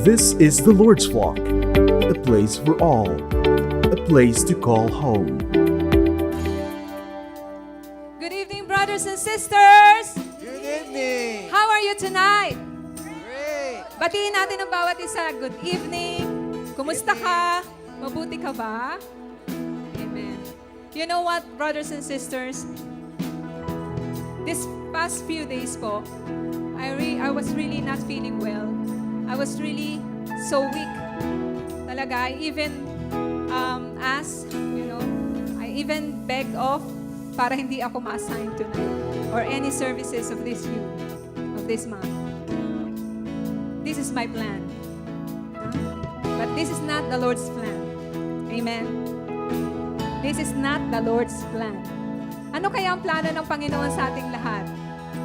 This is the Lord's Flock, a place for all, a place to call home. Good evening, brothers and sisters! Good evening! How are you tonight? Great! Batiin natin ang bawat isa. Good evening. Kumusta ka? Mabuti ka ba? Amen. You know what, brothers and sisters? This past few days po, I was really not feeling well. I was really so weak. Talaga, I even asked, I even begged off para hindi ako ma-assign tonight or any services of this month. This is my plan. But this is not the Lord's plan. Amen? This is not the Lord's plan. Ano kaya ang plano ng Panginoon sa ating lahat?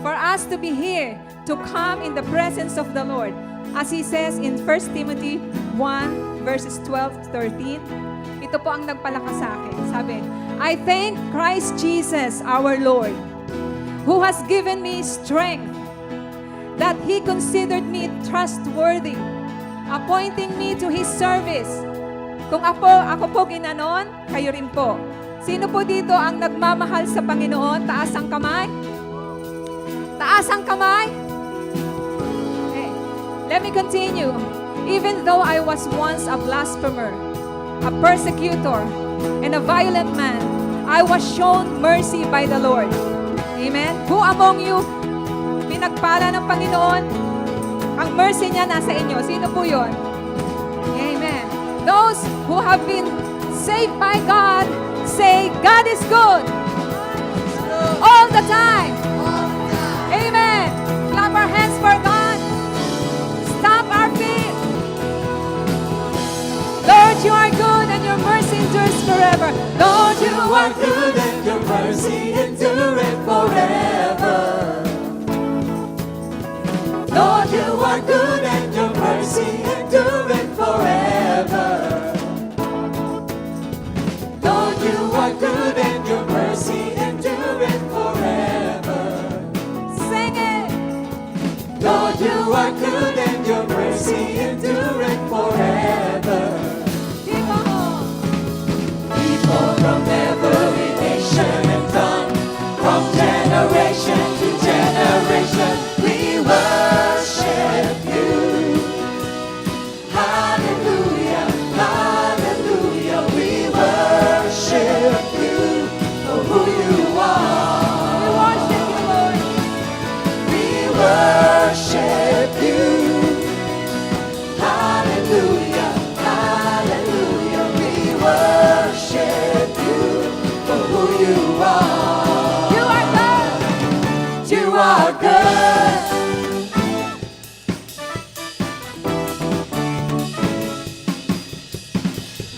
For us to be here, to come in the presence of the Lord. As He says in 1 Timothy 1 verses 12-13, ito po ang nagpalakas sa akin. Sabi, I thank Christ Jesus our Lord, who has given me strength, that He considered me trustworthy, appointing me to His service. Kung ako po ginanon, kayo rin po. Sino po dito ang nagmamahal sa Panginoon? Taas ang kamay. Taas ang kamay. Okay. Let me continue. Even though I was once a blasphemer, a persecutor, and a violent man, I was shown mercy by the Lord. Amen? Who among you, pinagpala ng Panginoon, ang mercy niya nasa inyo? Sino po yun? Amen. Those who have been saved by God, say, God is good. All the time. Amen. Clap our hands for God. Stomp our feet. Lord, you are good and your mercy endures forever. Lord, you are good and your mercy endures forever. Lord, you are good and your mercy endureth forever. Lord, you are good and your mercy endureth forever. Sing it. Lord, you are good and your mercy endureth forever. People from every nation and tongue, from generation to generation, we worship you. Hallelujah, hallelujah, we worship you for who you are. We worship you, Lord. We worship you. Hallelujah, hallelujah, we worship you for who you are. You are good. You are good.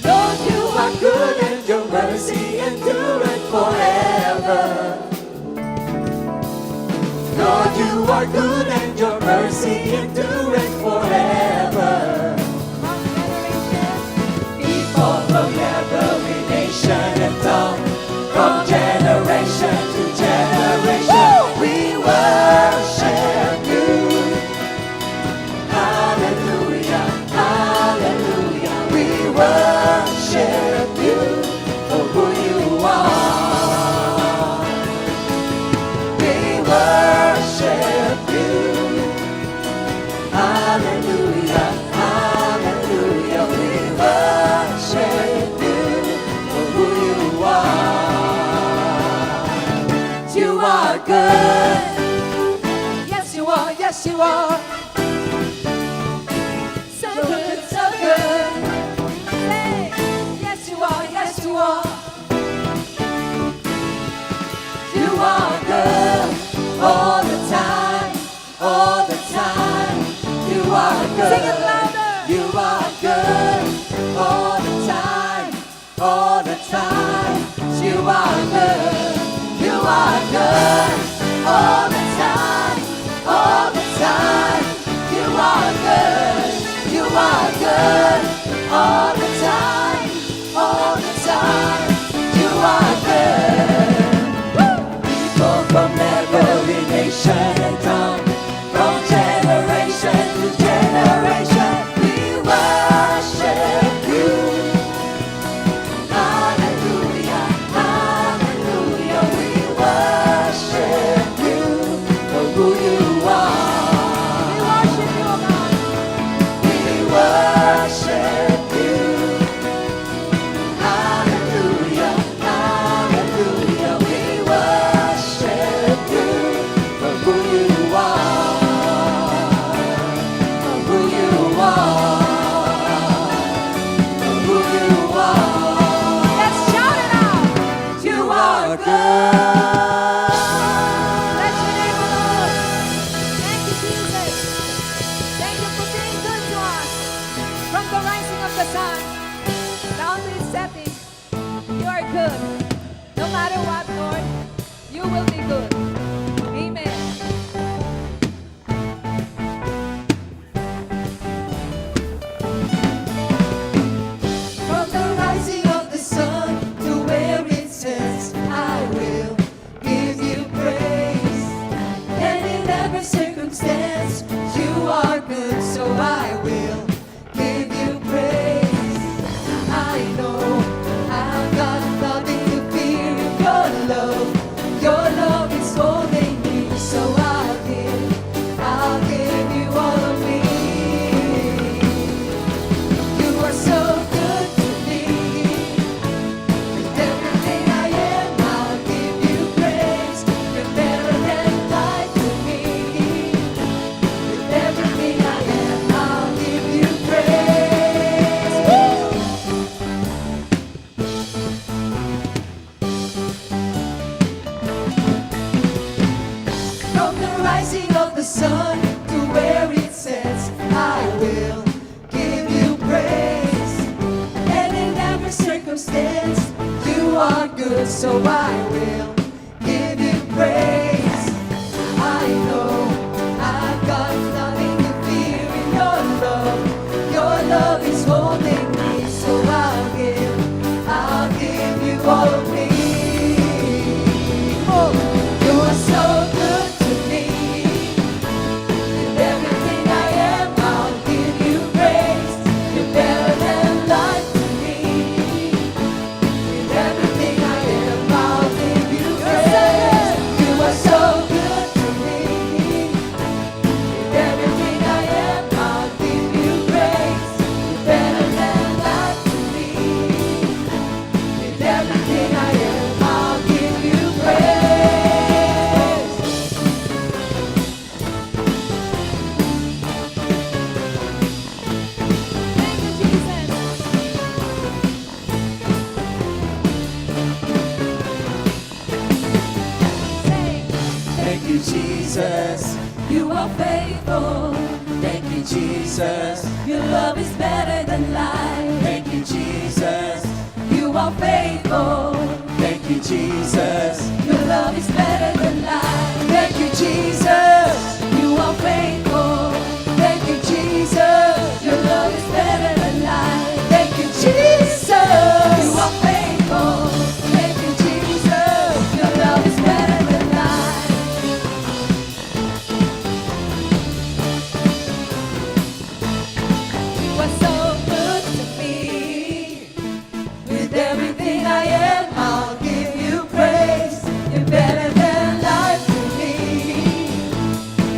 Lord, you are good and your mercy endureth forever. Lord, you are good and your mercy endureth forever. People from every nation and tongue, from generation to generation, we worship you. Hallelujah, hallelujah, we worship you for who you are. We worship you. Hallelujah, hallelujah, we worship you for who you are. You are good. Yes, you are, yes, you are. So good, so good. Say, yes, you are, yes, you are. You are good all the time, all the time. You are good. Sing it louder. You are good all the time, all the time. You are good. You are good all the time, all the time. You are good. You are good all the time, all the time. You are good. People from every nation and tongue, from generation to generation, we the rising of the sun down to its setting, you are good. No matter what, Lord, you will be good. Amen. From the rising of the sun to where it sets, I will give you praise. And in every circumstance, you are good, so I will give you praise. I know I've got nothing to fear. Your love is holding me, so I'll give you all of me. You are so good to me. With everything I am, I'll give you praise. You're better than life to me. With everything I am, I'll give you praise. From the rising of the sun to where it sets, I will give you praise. And in every circumstance, you are good, so I will give you praise. I know I've got nothing to fear in your love. Your love is holding me, so I'll give you all of me. Oh, you are so good to me. With everything I am, I'll give you praise. You're better than life to me. With everything I am, I'll give you praise. You are so good to me. With everything I am, I'll give you praise. You're better than life to me. With everything I am, I'll give you praise. Thank you, Jesus. Say, Thank you, Jesus. You are faithful. Thank you, Jesus. Your love is better than life. Thank you, Jesus. You are faithful. Thank you, Jesus. Your love is better than life. Thank you, Jesus. You are faithful. Thank you, Jesus. Your love is better than life. Thank you, Jesus. You are faithful. Thank you, Jesus. Your love is better than life. You are so good to me. With everything I am, I'll give you praise. You're better than life to me.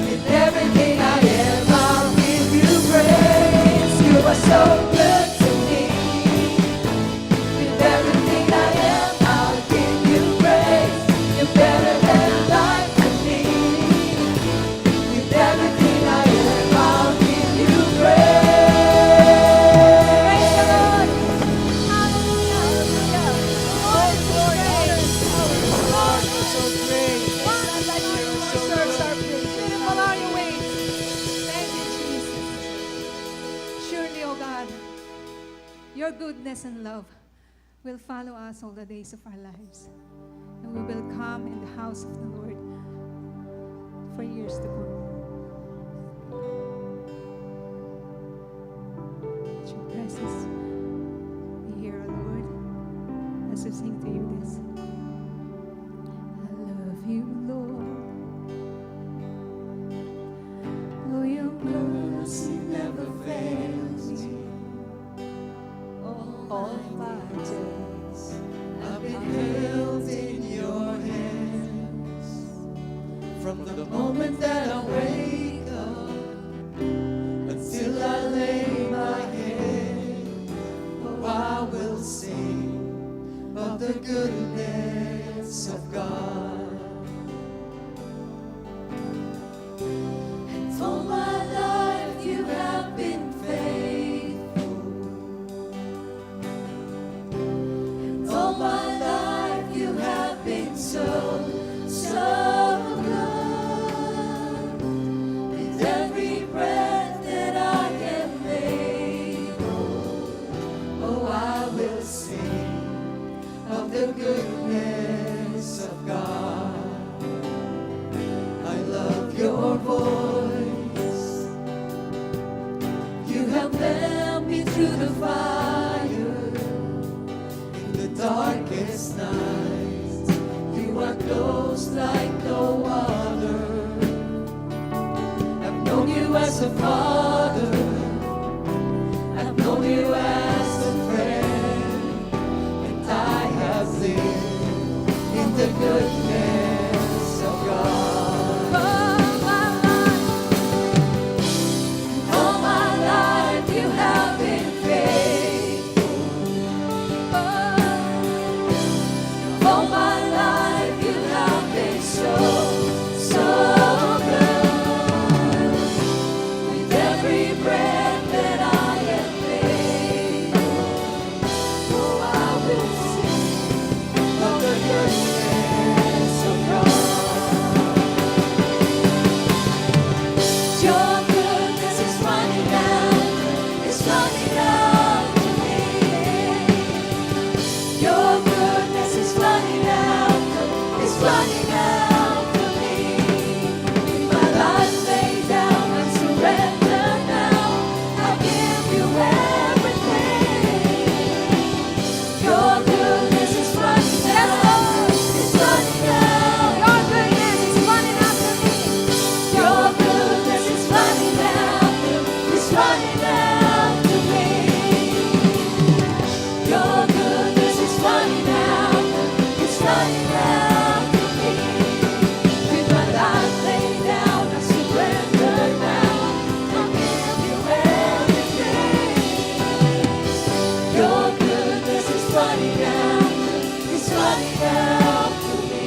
With everything I am, I'll give you praise. You are so good to me. With everything I am, I'll give you praise. You're better than life to me. With everything I am, I'll give you praise. praise the Lord. Hallelujah. Lord, Lord, you're so great. None like you who deserves our praise. Beautiful are your ways. Thank you, Jesus. Surely, O God, your goodness and love will follow us all the days of our lives. And we will come in the house of the Lord for years to come. Let your presence be here, O Lord, as we sing to you this. I love you, Lord. Oh, your mercy never fails me. All my days I've been held in your hands from the moment that I wake up until I lay my head. Oh, I will sing of the goodness of God. And all my life you have been faithful. And all my life you have been so, so good. With every breath that I am able, led me through the fire. In the darkest night, you are close like no other. I've known you as a father, I've known you as a friend, and I have lived in the goodness of God. All my life you have been faithful. All my life you have been so, so good. With every breath that I am able, oh, I will sing of the goodness of God. Your goodness is running out to me. Your goodness is running out to me. With my life laid down, I surrender now. I give you everything. Your goodness is running out. It's running out. Your goodness is running out to me. Your goodness is running out. It's running out to me. Your goodness is running out. It's running out to me. With my life laid down, I surrender now. I give you everything. Your goodness is running out. It's running out to me.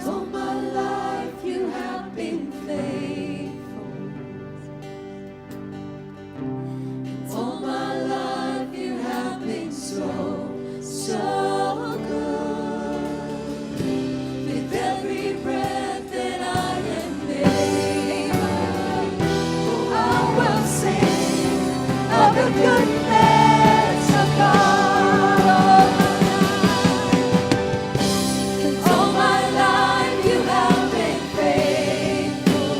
All my life you have been faithful. All my life you have been so, so good. With every breath that I am able, oh, I will sing of the goodness of God. All my life you have been faithful.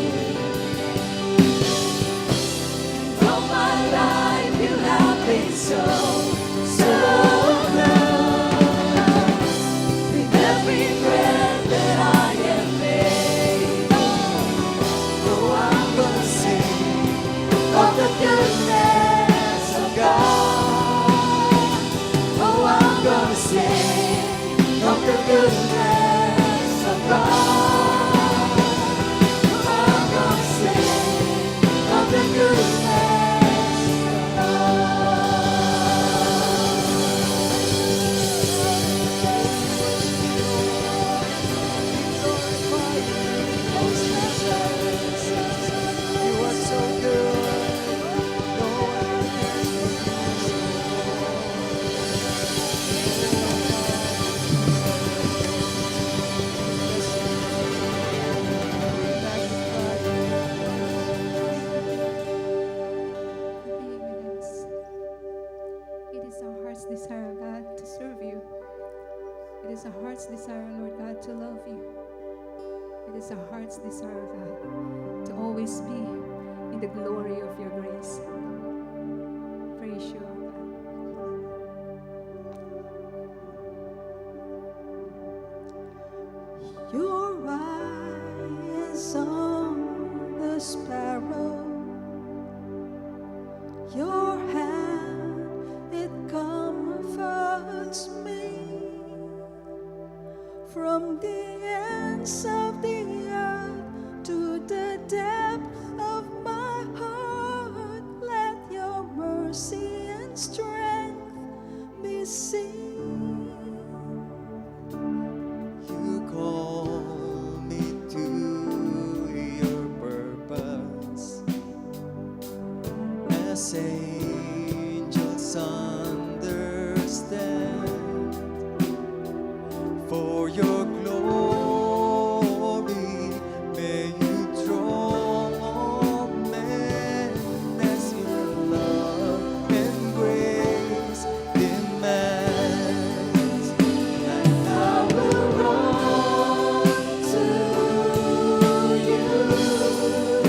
All my life you have been so, so good. With every breath that I am able, oh, I'm gonna sing of the goodness of God. Oh, I'm gonna sing of the goodness of God. Oh, I'm gonna sing of the goodness of You are so good. No one Be with us. It is our heart's desire, God, to serve you. It is our heart's desire, Lord God, to love you. It is our heart's desire, God, to always be in the glory of your grace. Praise you, O God. Your eyes on the sparrow, your hand, it comforts me. From the ends of the earth to the depth of my heart, let your mercy and strength be seen. You call me to your purpose, as angels understand. For your glory, may you draw all men as your love and grace demands. And I will run to you.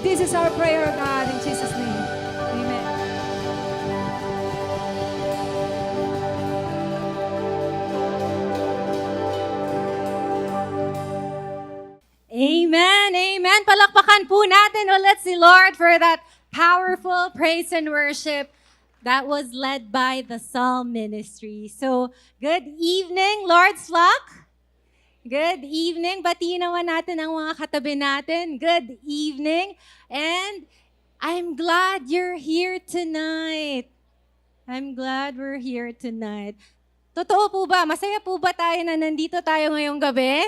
This is our prayer, God, in Jesus' name. Amen. Amen, amen. Palakpakan po natin ulit si Lord for that powerful praise and worship that was led by the Psalm Ministry. So, good evening, Lord's flock. Good evening. Batiin naman natin ang mga katabi natin. Good evening. And I'm glad you're here tonight. I'm glad we're here tonight. Totoo po ba? Masaya po ba tayo na nandito tayo ngayong gabi?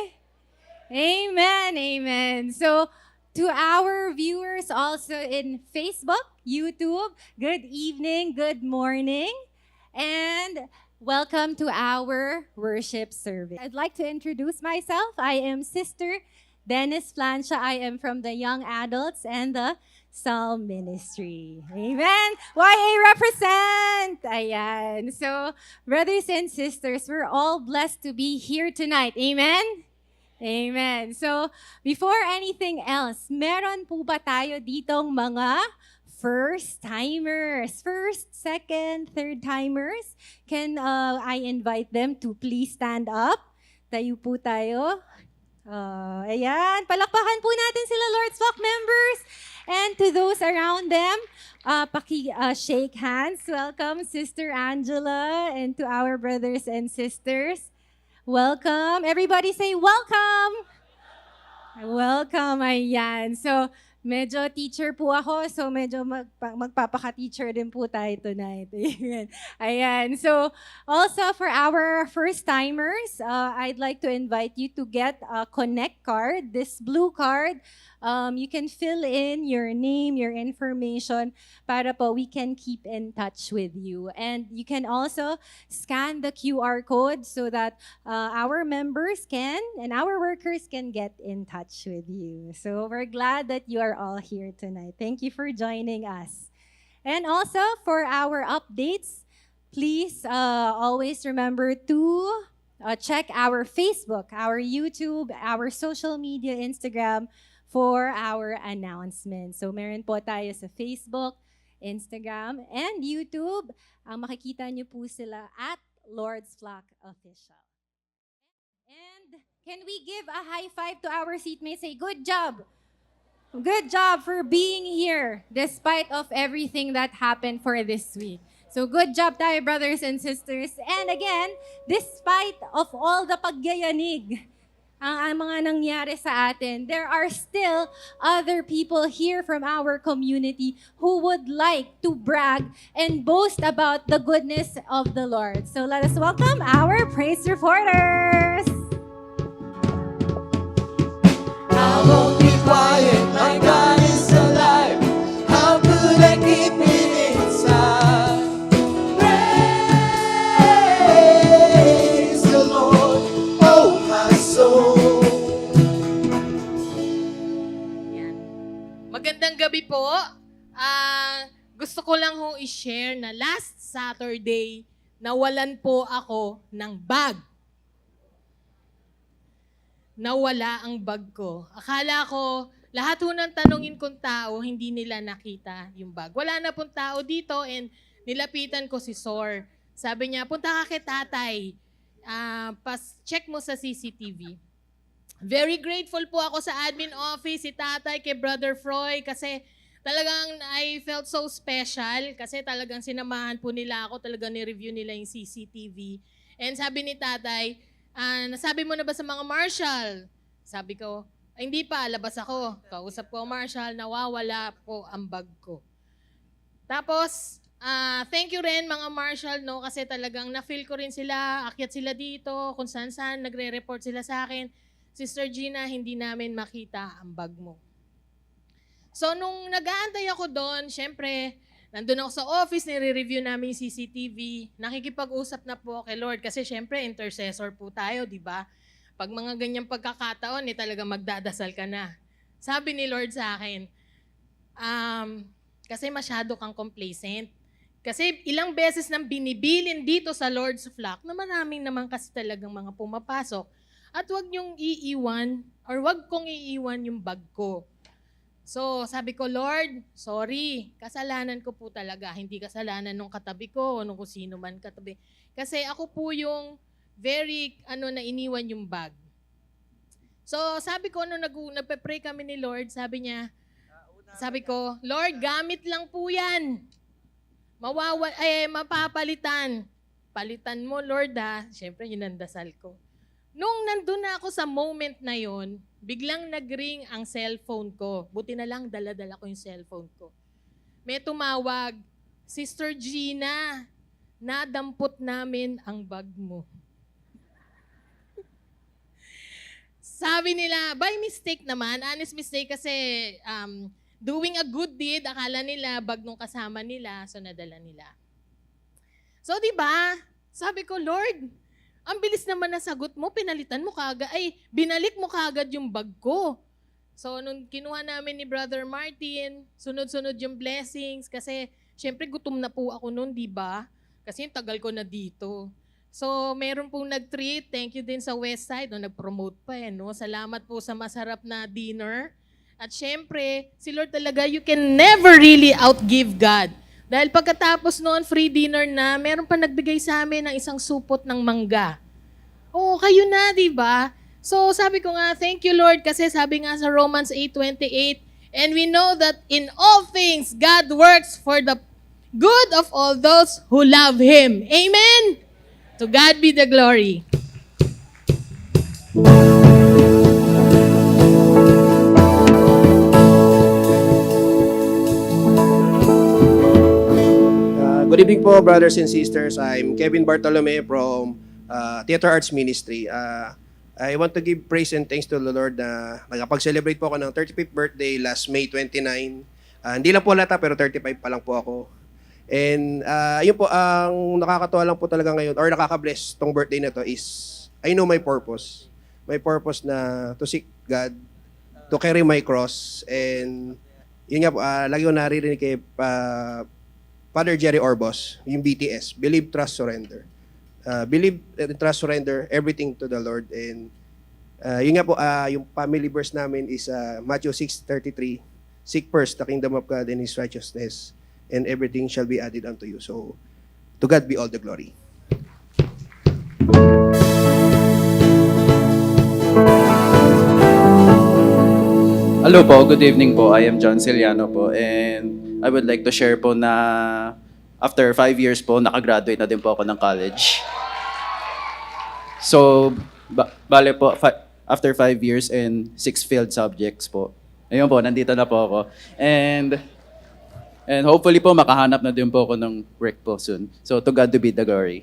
Amen, amen. So, to our viewers also in Facebook, YouTube, good evening, good morning, and welcome to our worship service. I'd like to introduce myself. I am Sister Dennis Flancia. I am from the Young Adults and the Psalm Ministry. Amen. YA represent. Ayan. So, brothers and sisters, we're all blessed to be here tonight. Amen. Amen. So, before anything else, meron po ba tayo ditong mga first-timers? First, second, third-timers? Can I invite them to please stand up? Tayo po tayo. Ayan. Palakpakan po natin sila, Lord's Flock members. And to those around them, shake hands. Welcome, Sister Angela, and to our brothers and sisters. Welcome. Everybody say welcome. Welcome. Ayan. So, medyo teacher po ako. So, medyo magpapaka-teacher din po tayo tonight. Ayan. Ayan. So, also for our first-timers, I'd like to invite you to get a Connect card. This blue card, you can fill in your name, your information, para po we can keep in touch with you. And you can also scan the QR code so that our members can and our workers can get in touch with you. So we're glad that you are all here tonight. Thank you for joining us. And also for our updates, please always remember to check our Facebook, our YouTube, our social media, Instagram, for our announcements. So meron po tayo sa Facebook, Instagram, and YouTube. Ang makikita niyo po sila at Lord's Flock Official. And can we give a high five to our seatmates? Say, good job! Good job for being here despite of everything that happened for this week. So good job tayo, brothers and sisters. And again, despite of all the pagyayanig, ang mga nangyari sa atin, there are still other people here from our community who would like to brag and boast about the goodness of the Lord. So let us welcome our praise reporters. I won't be quiet, my God is alive. How could I keep it inside? Praise the Lord, oh my soul. Magandang gabi po. Gusto ko lang ho i-share na last Saturday, nawalan po ako ng bag. Nawala ang bag ko. Akala ko, lahat ho ng tanungin kong tao, hindi nila nakita yung bag. Wala na pong tao dito and nilapitan ko si Sor. Sabi niya, punta ka kay tatay. Check mo sa CCTV. Very grateful po ako sa admin office, si tatay, kay Brother Froy, kasi talagang I felt so special kasi talagang sinamahan po nila ako, talagang ni-review nila yung CCTV. And sabi ni tatay, nasabi mo na ba sa mga marshal? Sabi ko, hindi pa, labas ako. Kausap ko, marshal, nawawala po ang bag ko. Tapos, thank you rin mga marshal, no, kasi talagang na-feel ko rin sila, akyat sila dito, kung saan-saan, nagre-report sila sa akin. Sister Gina, hindi namin makita ang bag mo. So, nung nag-aantay ako doon, syempre, nandun ako sa office, nire-review namin yung CCTV, nakikipag-usap na po kay Lord, kasi syempre, intercessor po tayo, di ba? Pag mga ganyang pagkakataon, talaga magdadasal ka na. Sabi ni Lord sa akin, kasi masyado kang complacent. Kasi ilang beses nang binibilin dito sa Lord's Flock na maraming naman kasi talagang mga pumapasok. At wag niyong iiwan, or wag kong iiwan yung bag ko. So, sabi ko, Lord, sorry, kasalanan ko po talaga. Hindi kasalanan nung katabi ko o nung kung sino man katabi. Kasi ako po yung very, na iniwan yung bag. So, sabi ko, nung nagpe-pray kami ni Lord, sabi ko, Lord, gamit lang po yan. Mapapalitan. Palitan mo, Lord, ha. Siyempre, yun ang dasal ko. Nung nandun na ako sa moment na yon, biglang nag-ring ang cellphone ko. Buti na lang, dala-dala ko yung cellphone ko. May tumawag, Sister Gina, nadampot namin ang bag mo. Sabi nila, by mistake naman, honest mistake kasi doing a good deed, akala nila bag nung kasama nila, so nadala nila. So, di ba? Sabi ko, Lord, ang bilis naman na sagot mo, pinalitan mo kagad, binalik mo kagad yung bag ko. So, nung kinuha namin ni Brother Martin, sunod-sunod yung blessings, kasi syempre gutom na po ako noon, di ba? Kasi tagal ko na dito. So, meron pong nag-treat, thank you din sa Westside, nag-promote pa no? Salamat po sa masarap na dinner. At syempre, si Lord talaga, you can never really outgive God. Dahil pagkatapos noon, free dinner na, meron pa nagbigay sa amin ng isang supot ng mangga. Oh, kayo na, di ba? So sabi ko nga, thank you Lord, kasi sabi nga sa Romans 8:28, and we know that in all things, God works for the good of all those who love Him. Amen? To God be the glory. Good evening po, brothers and sisters. I'm Kevin Bartolome from Theater Arts Ministry. I want to give praise and thanks to the Lord na nagkapag-celebrate po ako ng 35th birthday last May 29. Hindi lang po lata pero 35 pa lang po ako. And yun po, ang nakakatuwa lang po talaga ngayon or nakaka-bless tong birthday na to is I know my purpose. My purpose na to seek God, to carry my cross. And yun nga po, lagi ko naririnig kay Father Jerry Orbos, yung BTS, Believe, Trust, Surrender. Believe, Trust, Surrender, everything to the Lord. And yun nga po, yung family verse namin is Matthew 6:33, seek first the kingdom of God and His righteousness, and everything shall be added unto you. So, to God be all the glory. Hello po, good evening po. I am John Ciliano po, and I would like to share po na after 5 years po, nakagraduate na din po ako ng college. So, bale po, after 5 years and 6 failed subjects po. Ayun po, nandito na po ako. And hopefully po, makahanap na din po ako ng work po soon. So, to God to be the glory.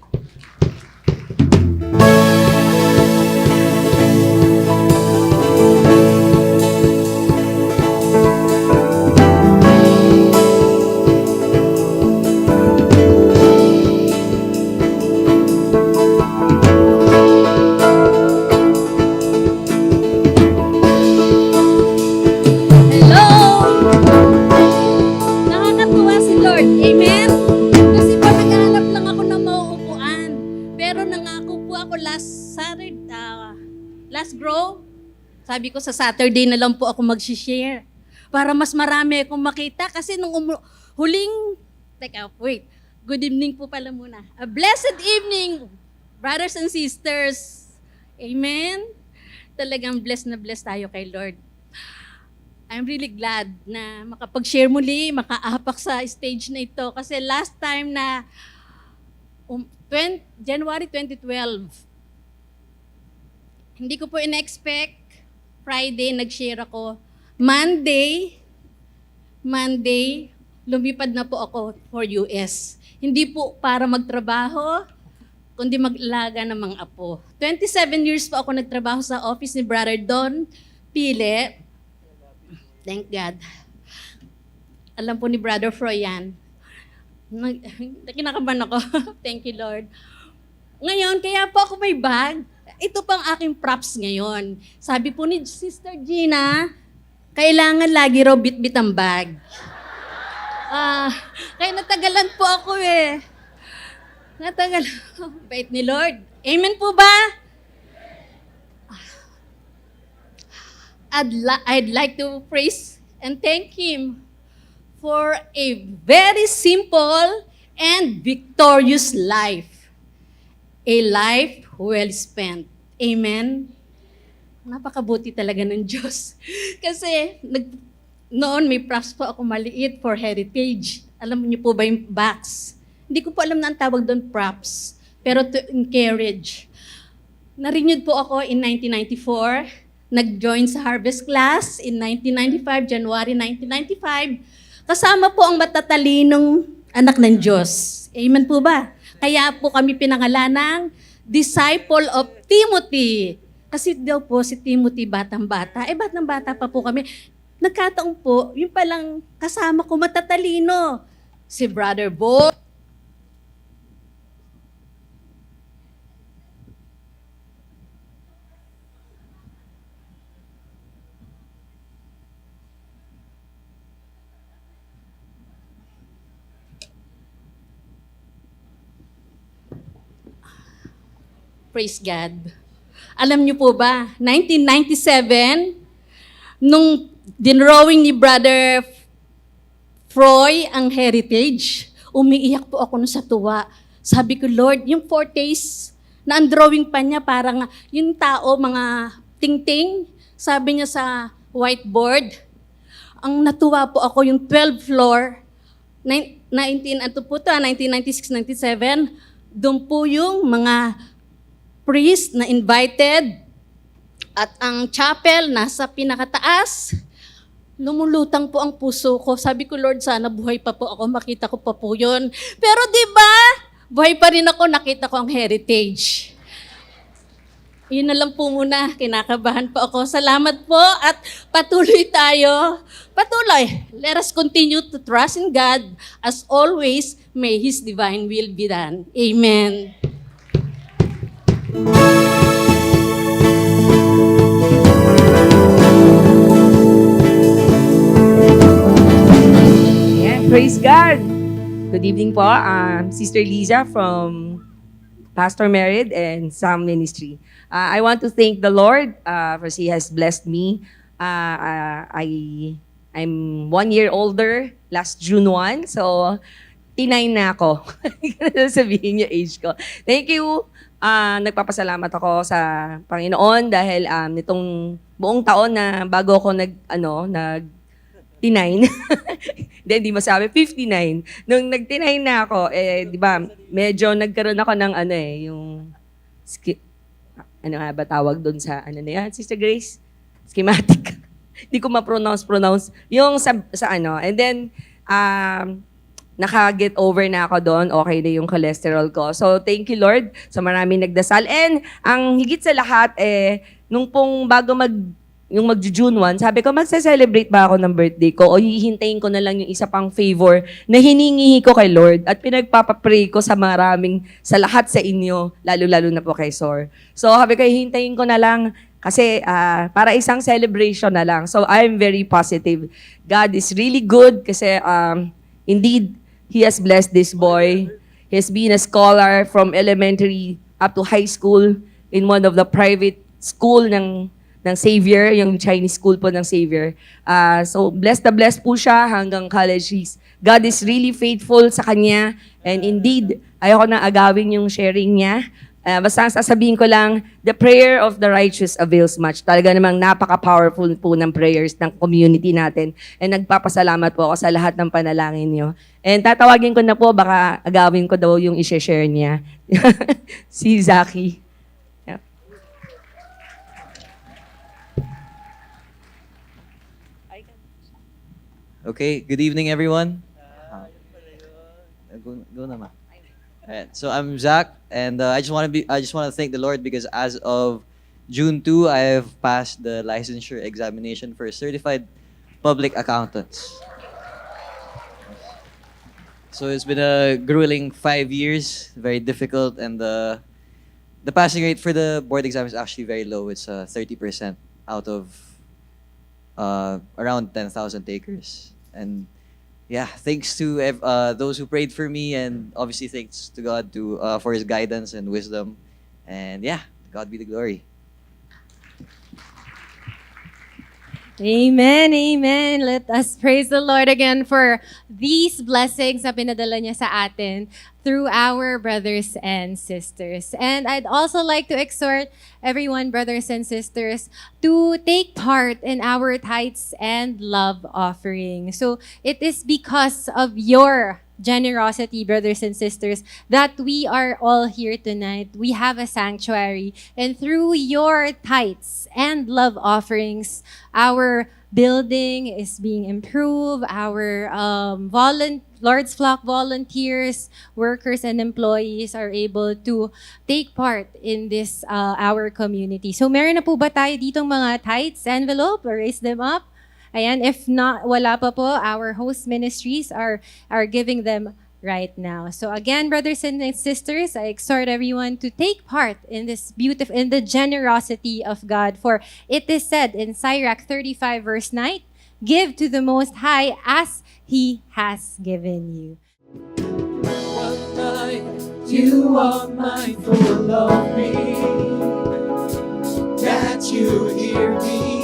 Sabi ko sa Saturday na lang po ako mag-share para mas marami akong makita kasi nung good evening po pala muna. A blessed evening, brothers and sisters. Amen? Talagang blessed na blessed tayo kay Lord. I'm really glad na makapag-share muli, makaapak sa stage na ito kasi last time na January 2012, hindi ko po in-expect. Friday, nag-share ako. Monday, lumipad na po ako for US. Hindi po para magtrabaho, kundi mag-alaga ng mga apo. 27 years po ako nagtrabaho sa office ni Brother Don Pile. Thank God. Alam po ni Brother Froyan. Kinakabahan ako. Thank you, Lord. Ngayon, kaya po ako may bag. Ito pang aking props ngayon. Sabi po ni Sister Gina, kailangan lagi raw bit-bit ang bag. Kaya natagalan po ako eh. Natagalan. Bait ni Lord. Amen po ba? I'd like to praise and thank Him for a very simple and victorious life. A life well spent. Amen? Napakabuti talaga ng Diyos. Kasi noon may props po ako maliit for heritage. Alam niyo po ba yung box? Hindi ko po alam na ang tawag doon props. Pero to encourage. Na-renewed po ako in 1994. Nag-join sa Harvest Class in 1995, January 1995. Kasama po ang matatalinong anak ng Diyos. Amen po ba? Kaya po kami pinangalan ng Disciple of Timothy. Kasi daw po si Timothy batang-bata. Batang-bata pa po kami. Nagkataon po, yung palang kasama ko matatalino. Si Brother Bo. Praise God. Alam niyo po ba, 1997, nung dinrawing ni Brother Froy ang heritage, umiiyak po ako nun sa tuwa. Sabi ko, Lord, yung 4 days na ang drawing pa niya, parang yung tao, mga ting-ting, sabi niya sa whiteboard. Ang natuwa po ako, yung 12th floor, 1996-97, doon po yung mga priest na invited at ang chapel nasa pinakataas. Lumulutang po ang puso ko. Sabi ko, Lord, sana buhay pa po ako, makita ko pa po yun. Pero di ba, buhay pa rin ako, nakita ko ang heritage. Yun na lang po muna, kinakabahan po ako. Salamat po at patuloy tayo. Patuloy. Let us continue to trust in God. As always, may His divine will be done. Amen. Yeah, praise God. Good evening po. Sister Liza from Pastor Merid and Sam Ministry. I want to thank the Lord for He has blessed me. I'm 1 year older, last June 1, so T9 na ako. Sabihin niyo age ko. Thank you. Nagpapasalamat ako sa Panginoon dahil nitong buong taon na bago ako nag T9, hindi masabi, 59. Nung nag-T9 na ako, di ba, medyo nagkaroon ako ng yung, ano nga ba tawag doon sa, ano na yan, Sister Grace? Schematic. Hindi ko ma-pronounce. Yung sa and then, naka-get over na ako doon, okay na yung cholesterol ko. So, thank you, Lord, sa maraming nagdasal. And, ang higit sa lahat, nung pong bago yung mag-June 1, sabi ko, magsa-celebrate ba ako ng birthday ko o hihintayin ko na lang yung isa pang favor na hiningi ko kay Lord at pinagpapapray ko sa sa lahat sa inyo, lalo-lalo na po kay Sor. So, sabi ko, hihintayin ko na lang kasi para isang celebration na lang. So, I'm very positive. God is really good kasi indeed, He has blessed this boy. He has been a scholar from elementary up to high school in one of the private school ng Xavier, yung Chinese school po ng Xavier. So, blessed na blessed po siya hanggang college. God is really faithful sa kanya. And indeed, ayoko na agawin yung sharing niya. Basta sasabihin ko lang, the prayer of the righteous avails much. Talaga namang napaka-powerful po ng prayers ng community natin. And nagpapasalamat po ako sa lahat ng panalangin niyo. And tatawagin ko na po, baka agawin ko daw yung i-share niya. Si Zaki. Okay, good evening, everyone. Go naman. Alright, so I'm Zach, and I just want to thank the Lord because as of June 2, I have passed the licensure examination for certified public accountants. So it's been a grueling 5 years, very difficult, and the passing rate for the board exam is actually very low. It's 30% out of around 10,000 takers. And yeah, thanks to those who prayed for me, and obviously thanks to God for His guidance and wisdom. And yeah, God be the glory. Amen, amen. Let us praise the Lord again for these blessings na pinadala niya sa atin through our brothers and sisters. And I'd also like to exhort everyone, brothers and sisters, to take part in our tithes and love offering. So it is because of your generosity, brothers and sisters, that we are all here tonight. We have a sanctuary. And through your tithes and love offerings, our building is being improved. Our Lord's Flock volunteers, workers, and employees are able to take part in this our community. So meron na po ba tayo ditong mga tithes envelope? Raise them up. Ayan, if not, wala pa po, our host ministries are giving them right now. So again, brothers and sisters, I exhort everyone to take part in this in the generosity of God. For it is said in Sirach 35 verse 9, give to the Most High as He has given you. You are mindful of me, that you hear me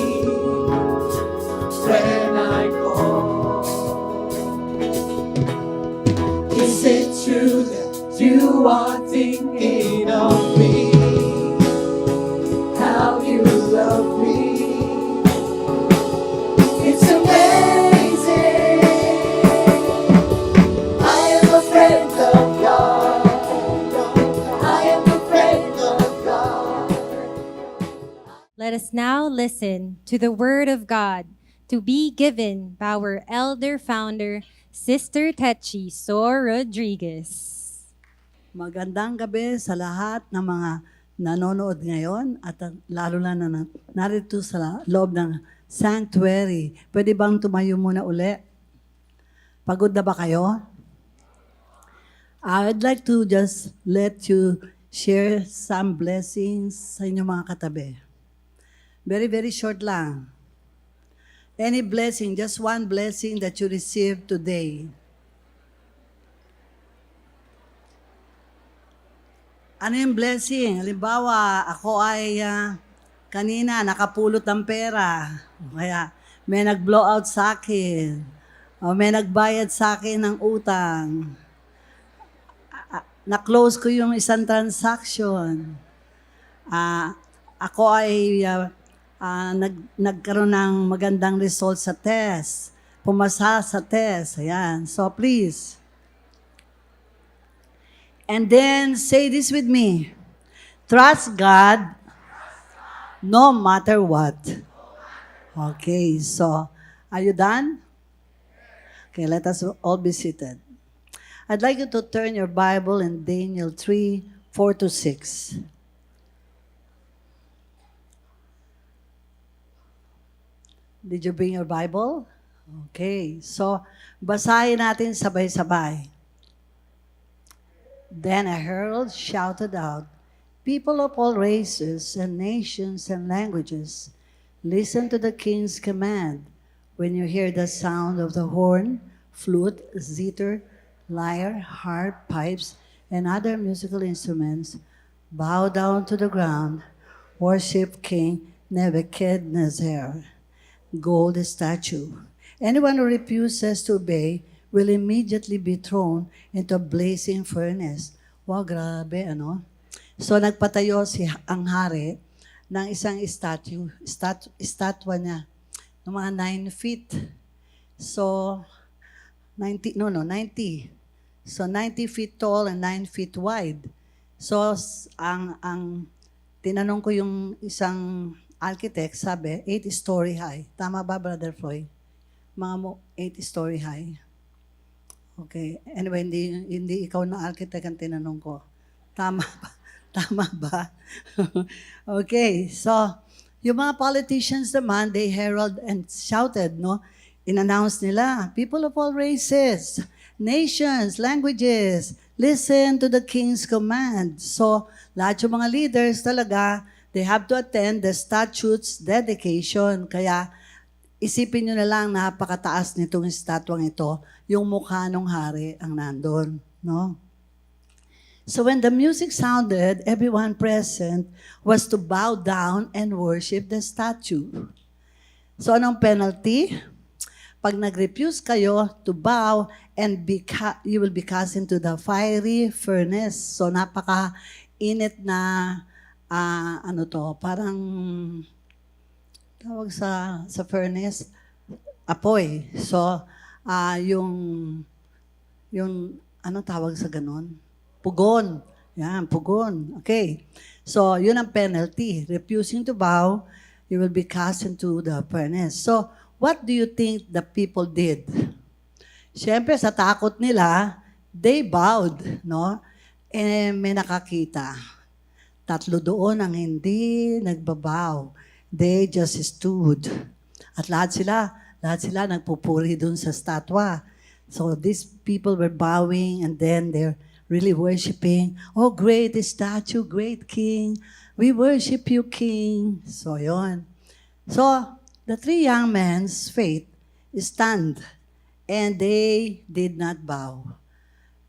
when I call. Is it true that you are thinking of me? How you love me? It's amazing. I am a friend of God. I am a friend of God. Let us now listen to the Word of God to be given by our elder founder, Sister Techi Sor Rodriguez. Magandang gabi sa lahat ng mga nanonood ngayon at lalo na narito sa loob ng sanctuary. Pwede bang tumayo muna uli? Pagod na ba kayo? I'd like to just let you share some blessings sa inyong mga katabi. Very, very short lang. Any blessing, just one blessing that you received today. Ano yung blessing? Halimbawa, ako ay kanina nakapulot ng pera. Kaya may nag-blow out sa akin. O may nagbayad sa akin ng utang. Na-close ko yung isang transaction. Ako ay nagkaroon ng magandang result sa test. Pumasa sa test. Ayan. So please. And then say this with me. Trust God no matter what. Okay. So, are you done? Okay, let us all be seated. I'd like you to turn your Bible in Daniel 3:4-6. Did you bring your Bible? Okay. So, basahin natin sabay-sabay. Then a herald shouted out, people of all races and nations and languages, listen to the king's command. When you hear the sound of the horn, flute, zither, lyre, harp, pipes, and other musical instruments, bow down to the ground, worship King Nebuchadnezzar. Gold statue. Anyone who refuses to obey will immediately be thrown into a blazing furnace. Wow, grabe, ano? So, nagpatayo ang hari ng isang estatwa niya, ng mga 9 feet. So, 90. So, 90 feet tall and 9 feet wide. So, ang tinanong ko yung isang architect, sabi, 8-story high. Tama ba, Brother Floyd? Mga 8-story high. Okay. Anyway, hindi ikaw na architect ang tinanong ko. Tama ba? Tama ba? Okay. So, yung mga politicians naman, they herald and shouted, no? In-announce nila, people of all races, nations, languages, listen to the king's command. So, lahat yung mga leaders talaga, they have to attend the statute's dedication. Kaya, isipin nyo na lang, napakataas nitong estatwang ito, yung mukha ng hari ang nandun. No? So when the music sounded, everyone present was to bow down and worship the statue. So anong penalty? Pag nag-refuse kayo to bow and you will be cast into the fiery furnace. So napaka-init na, parang tawag sa furnace, apoy. So, anong tawag sa ganon? Pugon. Yan, pugon. Okay. So, yun ang penalty. Refusing to bow, you will be cast into the furnace. So, what do you think the people did? Siyempre, sa takot nila, they bowed, no? Eh, may nakakita. 3 doon ang hindi nagbabow. They just stood. At lahat sila nagpupuri doon sa statwa. So these people were bowing and then they're really worshiping. Oh, great statue, great king. We worship you, king. So yon. So the 3 young men's faith stand and they did not bow.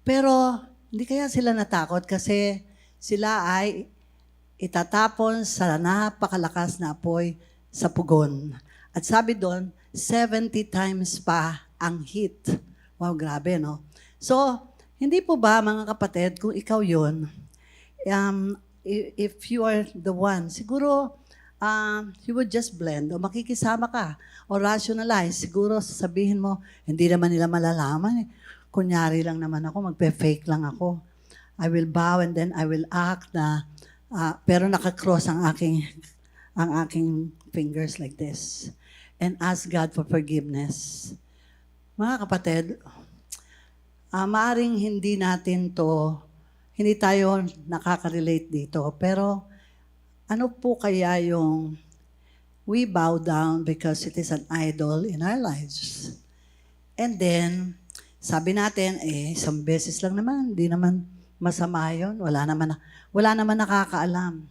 Pero hindi kaya sila natakot kasi sila ay itatapon sa napakalakas na apoy sa pugon. At sabi doon, 70 times pa ang heat. Wow, grabe, no? So, hindi po ba, mga kapatid, kung ikaw yun, if you are the one, siguro, you would just blend o makikisama ka o rationalize. Siguro sasabihin mo, hindi naman nila malalaman. Kunyari lang naman ako, magpe-fake lang ako. I will bow and then I will act na pero nakakross ang aking fingers like this. And ask God for forgiveness. Mga kapatid, maaring hindi tayo nakaka-relate dito. Pero ano po kaya yung we bow down because it is an idol in our lives? And then, sabi natin, isang beses lang naman, hindi naman masama yun. Wala naman nakakaalam.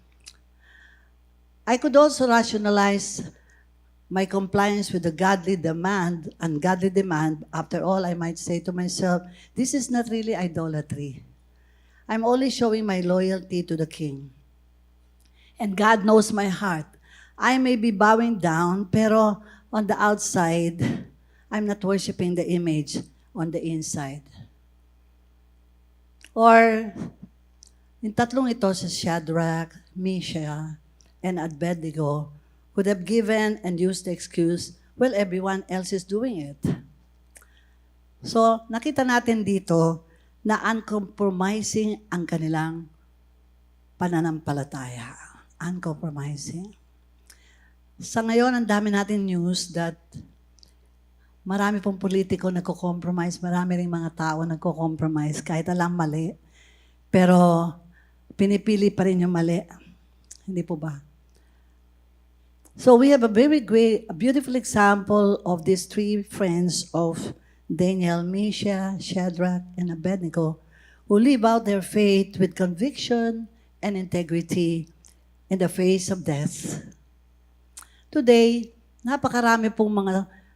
I could also rationalize my compliance with the ungodly demand. After all, I might say to myself, this is not really idolatry. I'm only showing my loyalty to the king. And God knows my heart. I may be bowing down, pero on the outside, I'm not worshiping the image on the inside. Or, yung 3 ito, si Shadrach, Meshach, and Abednego, would have given and used the excuse, well, everyone else is doing it. So, nakita natin dito na uncompromising ang kanilang pananampalataya. Uncompromising. Sa ngayon, ang dami natin news that marami pong politiko nagko-compromise, marami ring mga tao nagko-compromise, kahit alam mali. Pero, pinipili pa rin yung mali. Hindi po ba? So we have a beautiful example of these 3 friends of Daniel, Meshach, Shadrach, and Abednego, who live out their faith with conviction and integrity in the face of death. Today, napakarami pong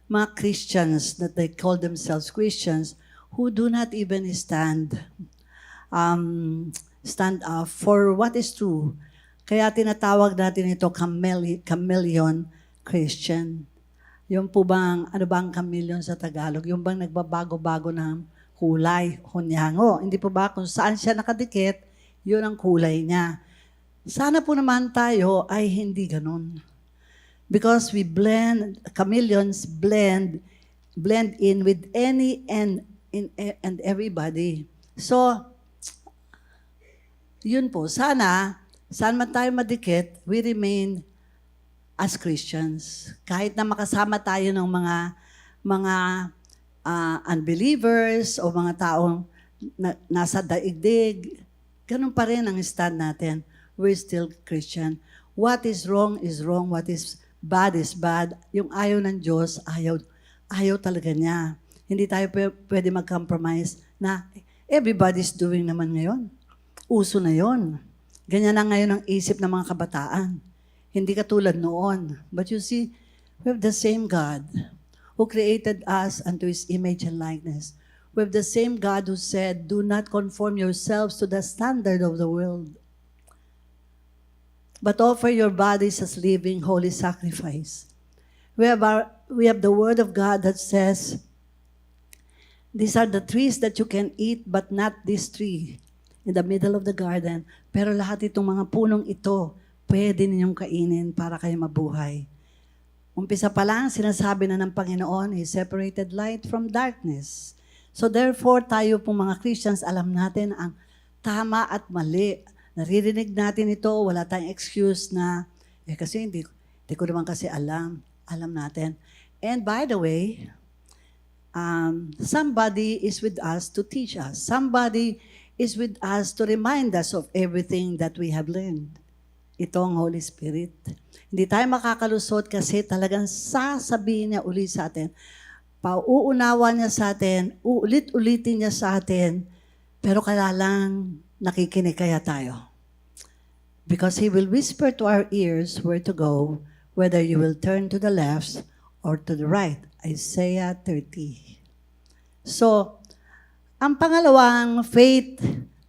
mga Christians that they call themselves Christians who do not even stand up for what is true. Kaya tinatawag natin ito chameleon Christian. Yung po bang, ano bang chameleon sa Tagalog? Yung bang nagbabago-bago ng kulay, hunyango. Hindi po ba kung saan siya nakadikit, yun ang kulay niya. Sana po naman tayo ay hindi ganun. Because chameleons blend in with any and everybody. So, yun po, saan man tayo madikit, we remain as Christians. Kahit na makasama tayo ng mga unbelievers o mga taong nasa daigdig, ganun pa rin ang stand natin. We're still Christian. What is wrong is wrong. What is bad. Yung ayaw ng Diyos, ayaw talaga niya. Hindi tayo pwede mag-compromise na everybody's doing naman ngayon. Uso na yon. Ganyan na ngayon ang isip ng mga kabataan. Hindi katulad noon. But you see, we have the same God who created us unto His image and likeness. We have the same God who said, do not conform yourselves to the standard of the world, but offer your bodies as living holy sacrifice. We have the word of God that says, these are the trees that you can eat, but not this tree in the middle of the garden. Pero lahat itong mga punong ito, pwede ninyong kainin para kayo mabuhay. Umpisa pa lang, sinasabi na ng Panginoon, He separated light from darkness. So therefore, tayo pong mga Christians, alam natin ang tama at mali. Naririnig natin ito, wala tayong excuse na, kasi hindi ko naman kasi alam. Alam natin. And by the way, somebody is with us to teach us. Somebody is with us to remind us of everything that we have learned. Ito ang Holy Spirit. Hindi tayo makakalusot kasi talagang sasabihin niya uli sa atin. Pauunawa niya sa atin, uulit-ulitin niya sa atin, pero kaya lang nakikinig kaya tayo. Because He will whisper to our ears where to go, whether you will turn to the left or to the right. Isaiah 30. So, ang pangalawang faith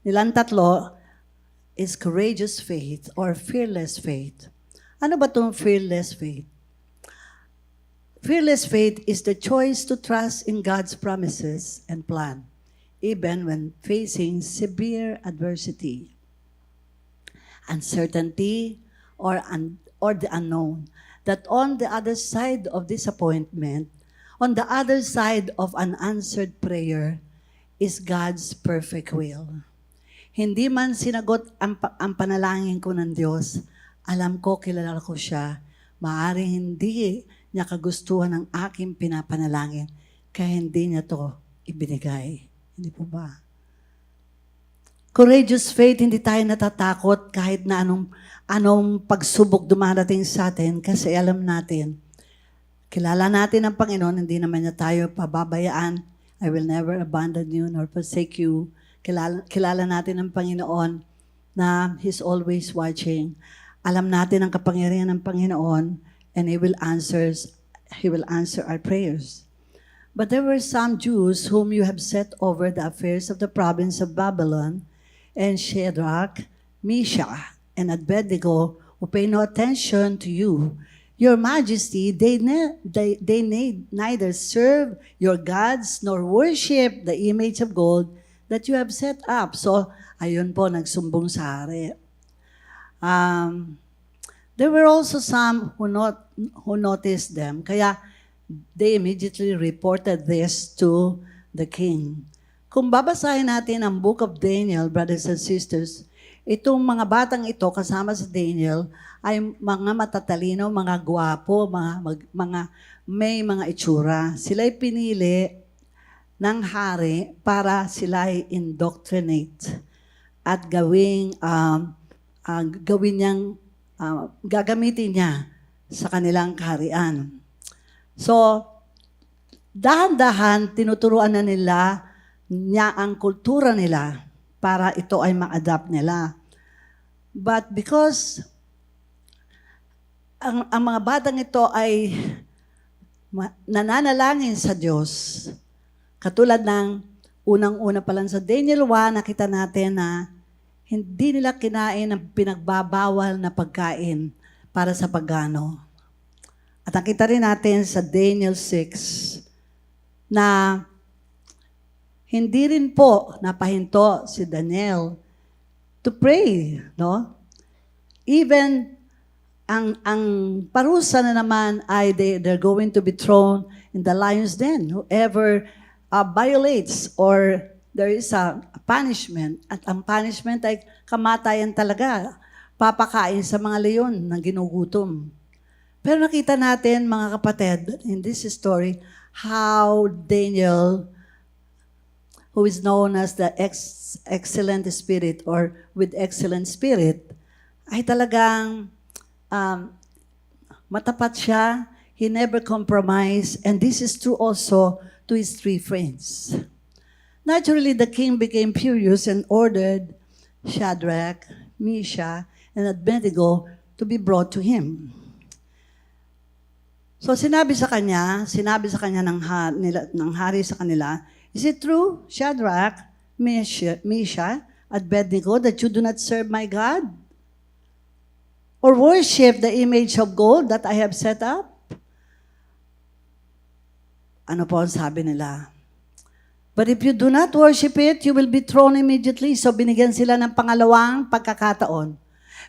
nilang tatlo is courageous faith or fearless faith. Ano ba itong fearless faith? Fearless faith is the choice to trust in God's promises and plan, even when facing severe adversity, uncertainty, or the unknown. That on the other side of disappointment, on the other side of an unanswered prayer, is God's perfect will. Hindi man sinagot ang panalangin ko ng Diyos, alam ko, kilala ko siya, maaaring hindi niya kagustuhan ng aking pinapanalangin, kaya hindi niya to ibinigay. Hindi po ba? Courageous faith, hindi tayo natatakot kahit na anong pagsubok dumarating sa atin kasi alam natin, kilala natin ang Panginoon, hindi naman niya tayo pababayaan. I will never abandon you nor forsake you. Kilala natin ang Panginoon na He's always watching. Alam natin ang kapangyarihan ng Panginoon and He will answer our prayers. But there were some Jews whom you have set over the affairs of the province of Babylon, and Shadrach, Meshach, and Abednego, who pay no attention to you. Your Majesty, they neither serve your gods nor worship the image of gold that you have set up. So, ayun po, nagsumbong sa hari. There were also some who noticed them. Kaya, they immediately reported this to the king. Kung babasahin natin ang Book of Daniel, brothers and sisters, itong mga batang ito kasama sa Daniel ay mga matatalino, mga gwapo, may mga itsura. Sila'y pinili ng hari para sila'y indoctrinate at gagamitin niya sa kanilang kaharian. So, dahan-dahan tinuturuan na niya ang kultura nila para ito ay ma-adapt nila. But because ang mga batang ito ay nananalangin sa Diyos, katulad ng unang-una pa lang sa Daniel 1, nakita natin na hindi nila kinain ang pinagbabawal na pagkain para sa pagano. At nakita rin natin sa Daniel 6 na hindi rin po napahinto si Daniel to pray, no? Even ang parusa na naman ay they're going to be thrown in the lion's den. Whoever violates or there is a punishment, at ang punishment ay kamatayan talaga, papakain sa mga leon na ginugutom. Pero nakita natin, mga kapatid, in this story, how Daniel, who is known as the excellent spirit or with excellent spirit, ay talagang matapat siya. He never compromised. And this is true also to his three friends. Naturally, the king became furious and ordered Shadrach, Meshach, and Abednego to be brought to him. So sinabi sa kanya ng hari sa kanila, is it true, Shadrach, Meshach, Abednego, that you do not serve my God? Or worship the image of gold that I have set up? Ano po ang sabi nila? But if you do not worship it, you will be thrown immediately. So binigyan sila ng pangalawang pagkakataon.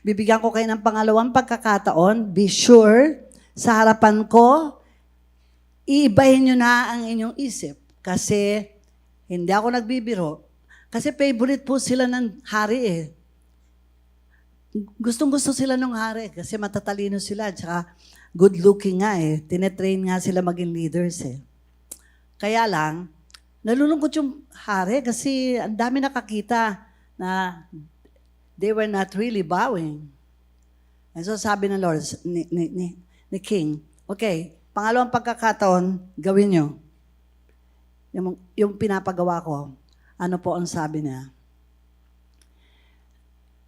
Bibigyan ko kayo ng pangalawang pagkakataon. Be sure, sa harapan ko, iibahin nyo na ang inyong isip. Kasi hindi ako nagbibiro. Kasi favorite po sila ng hari eh. Gustong-gusto sila ng hari kasi matatalino sila. Tsaka good looking nga eh. Tinetrain nga sila maging leaders eh. Kaya lang, nalulungkot yung hari kasi ang dami nakakita na they were not really bowing. And so sabi ng Lord, ni King, okay, pangalawang pagkakataon, gawin nyo. Yung pinapagawa ko, ano po ang sabi niya?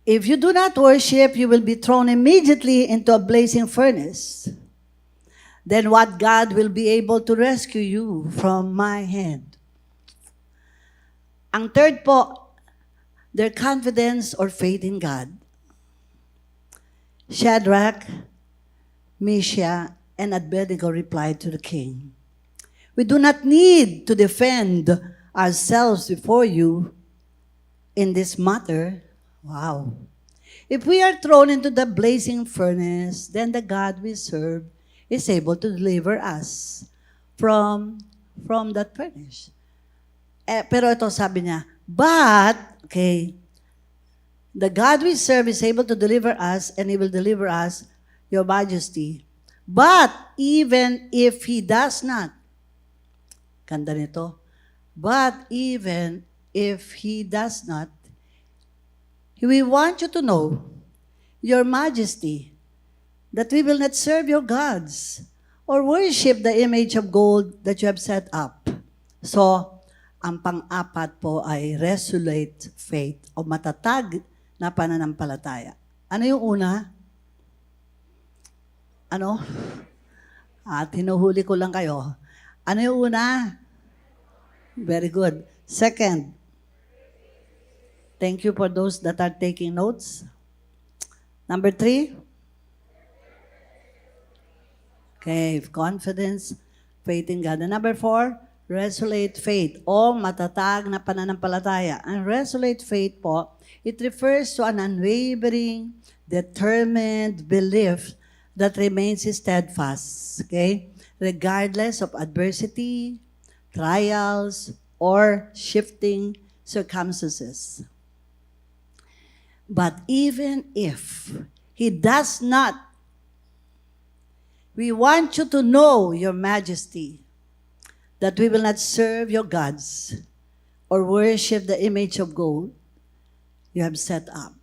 If you do not worship, you will be thrown immediately into a blazing furnace. Then what God will be able to rescue you from my hand? Ang third po, their confidence or faith in God. Shadrach, Meshach, and Abednego replied to the king, we do not need to defend ourselves before you in this matter. Wow. If we are thrown into the blazing furnace, then the God we serve is able to deliver us from that furnace. Pero ito sabi niya, but, okay, the God we serve is able to deliver us and He will deliver us, Your Majesty. But even if He does not, ganda nito, but even if He does not, we want you to know, Your Majesty, that we will not serve your gods or worship the image of gold that you have set up. So, ang pang-apat po ay resolute faith o matatag na pananampalataya. Ano yung una? Ano? Hinuhuli ko lang kayo. Ano yung una? Very good. Second, thank you for those that are taking notes. Number 3, okay, confidence, faith in God. And number 4, resolute faith o matatag na pananampalataya. Ang resolute faith po, it refers to an unwavering, determined belief that remains steadfast, okay? Regardless of adversity, trials, or shifting circumstances. But even if He does not, we want you to know, Your Majesty, that we will not serve your gods or worship the image of gold you have set up.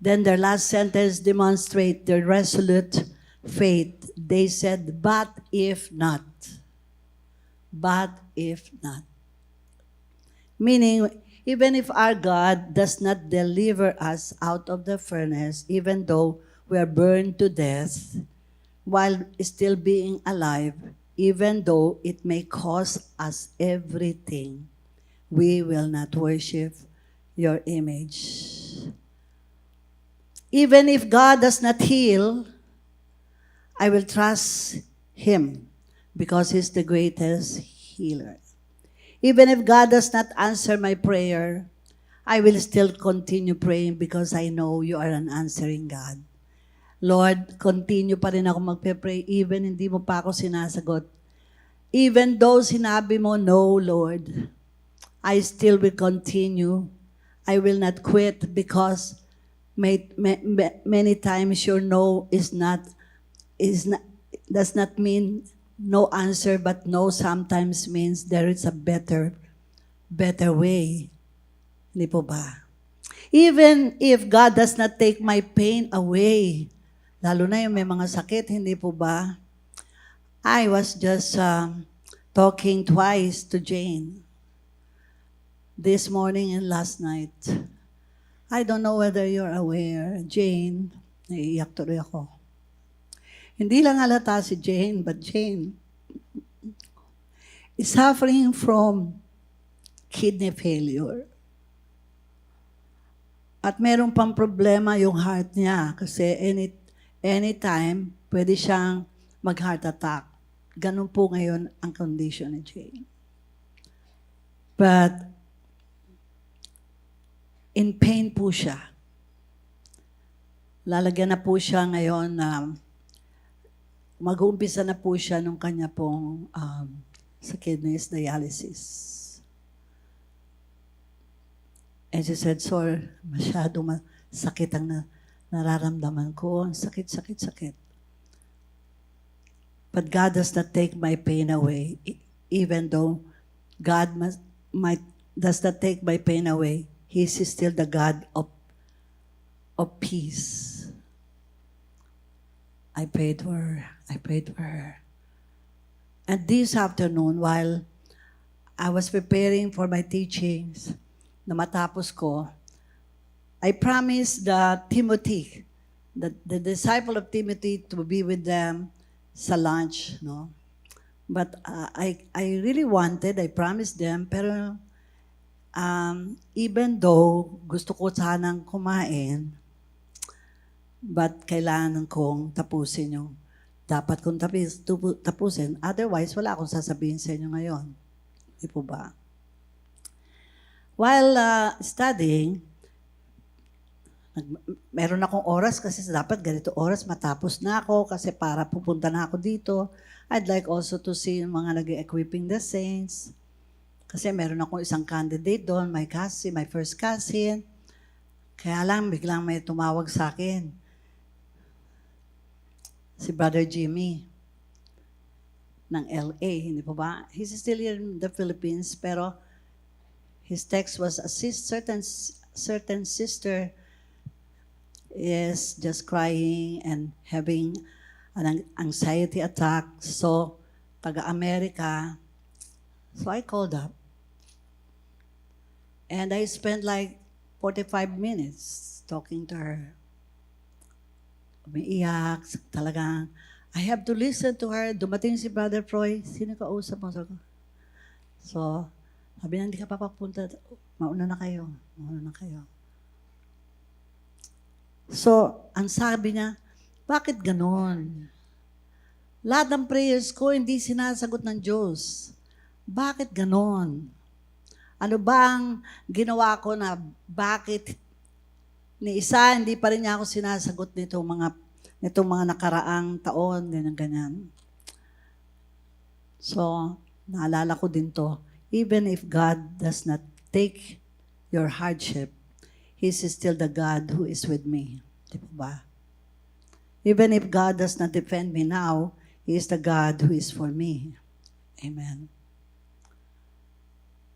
Then their last sentence demonstrates their resolute faith. They said, but if not. But if not. Meaning, even if our God does not deliver us out of the furnace, even though we are burned to death, while still being alive, even though it may cost us everything, we will not worship your image. Even if God does not heal, I will trust Him because He's the greatest healer. Even if God does not answer my prayer, I will still continue praying because I know you are an answering God. Lord, continue pa rin ako magpe-pray even hindi mo pa ako sinasagot. Even though sinabi mo, no, Lord, I still will continue. I will not quit because many times your no does not mean no answer, but no sometimes means there is a better way. Hindi po ba? Even if God does not take my pain away, lalo na yung may mga sakit, hindi po ba? I was just talking twice to Jane this morning and last night. I don't know whether you're aware, Jane, naiiyak tuloy ako. Hindi lang halata si Jane, but Jane is suffering from kidney failure. At meron pang problema yung heart niya kasi anytime pwede siyang mag-heart attack. ganun po ngayon ang condition ni Jane. But, in pain po siya. Lalagyan na po siya ngayon na mag-uumpisa na po siya nung kanya pong sa kidneys dialysis. And she said, Sir, masyadong sakit ang nararamdaman ko. Sakit, sakit, sakit. But God does not take my pain away. Even though God does not take my pain away, He is still the God of peace. I prayed for her. I prayed for her. And this afternoon, while I was preparing for my teachings, na matapos ko, I promised Timothy, the disciple of Timothy, to be with them sa lunch, no? But I really wanted, I promised them, pero even though gusto ko sanang kumain, but kailangan kong tapusin yung dapat kong tapusin. Otherwise, wala akong sasabihin sa inyo ngayon. Di po ba? While studying, meron akong oras kasi dapat ganito oras matapos na ako kasi para pupunta na ako dito. I'd like also to see yung mga nag-equipping the saints. Kasi meron akong isang candidate doon, my first cousin. Kaya lang, biglang may tumawag sa akin. Si Brother Jimmy ng LA, hindi po ba? He's still here in the Philippines, pero his text was a certain sister is just crying and having an anxiety attack. So, taga-America. So I called up. And I spent like 45 minutes talking to her. Umiiyak, talagang, I have to listen to her. Dumating si Brother Troy, sino kausap mo? So, sabi na, hindi ka pa papunta. Mauna na kayo. So, ang sabi niya, bakit ganon? Lahat ng prayers ko hindi sinasagot ng Diyos. Bakit ganon? Ano bang ginawa ko na bakit ni isa hindi pa rin niya ako sinasagot nitong mga nakaraang taon, ganyan. So, naalala ko din to. Even if God does not take your hardship, He's still the God who is with me. Di po ba? Even if God does not defend me now, He is the God who is for me. Amen.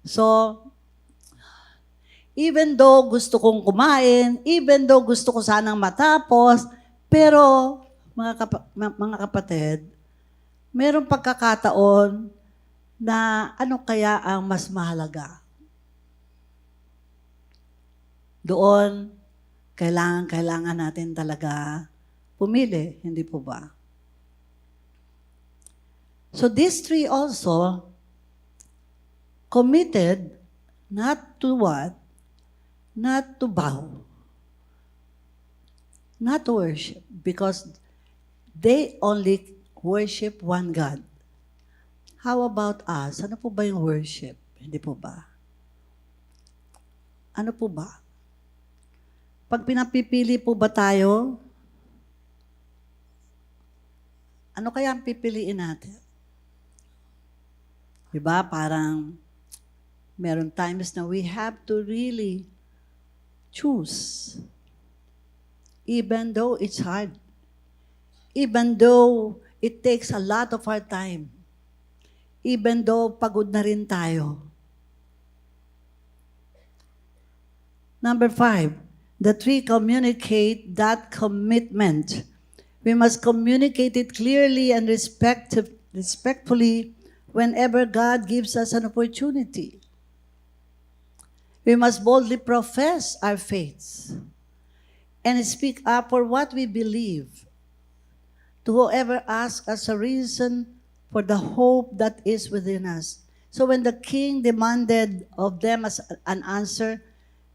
So, even though gusto kong kumain, even though gusto ko sanang matapos, pero, mga kapatid, mayroong pagkakataon na ano kaya ang mas mahalaga? Doon, kailangan natin talaga pumili, hindi po ba? So these three also committed not to what? Not to bow. Not to worship. Because they only worship one God. How about us? Ano po ba yung worship? Hindi po ba? Ano po ba? Pag pinapipili po ba tayo, ano kaya ang pipiliin natin? Diba? Parang meron times na we have to really choose. Even though it's hard. Even though it takes a lot of our time. Even though pagod na rin tayo. Number 5, the three communicate that commitment. We must communicate it clearly and respectfully whenever God gives us an opportunity. We must boldly profess our faiths and speak up for what we believe to whoever asks us a reason for the hope that is within us. So when the king demanded of them as an answer,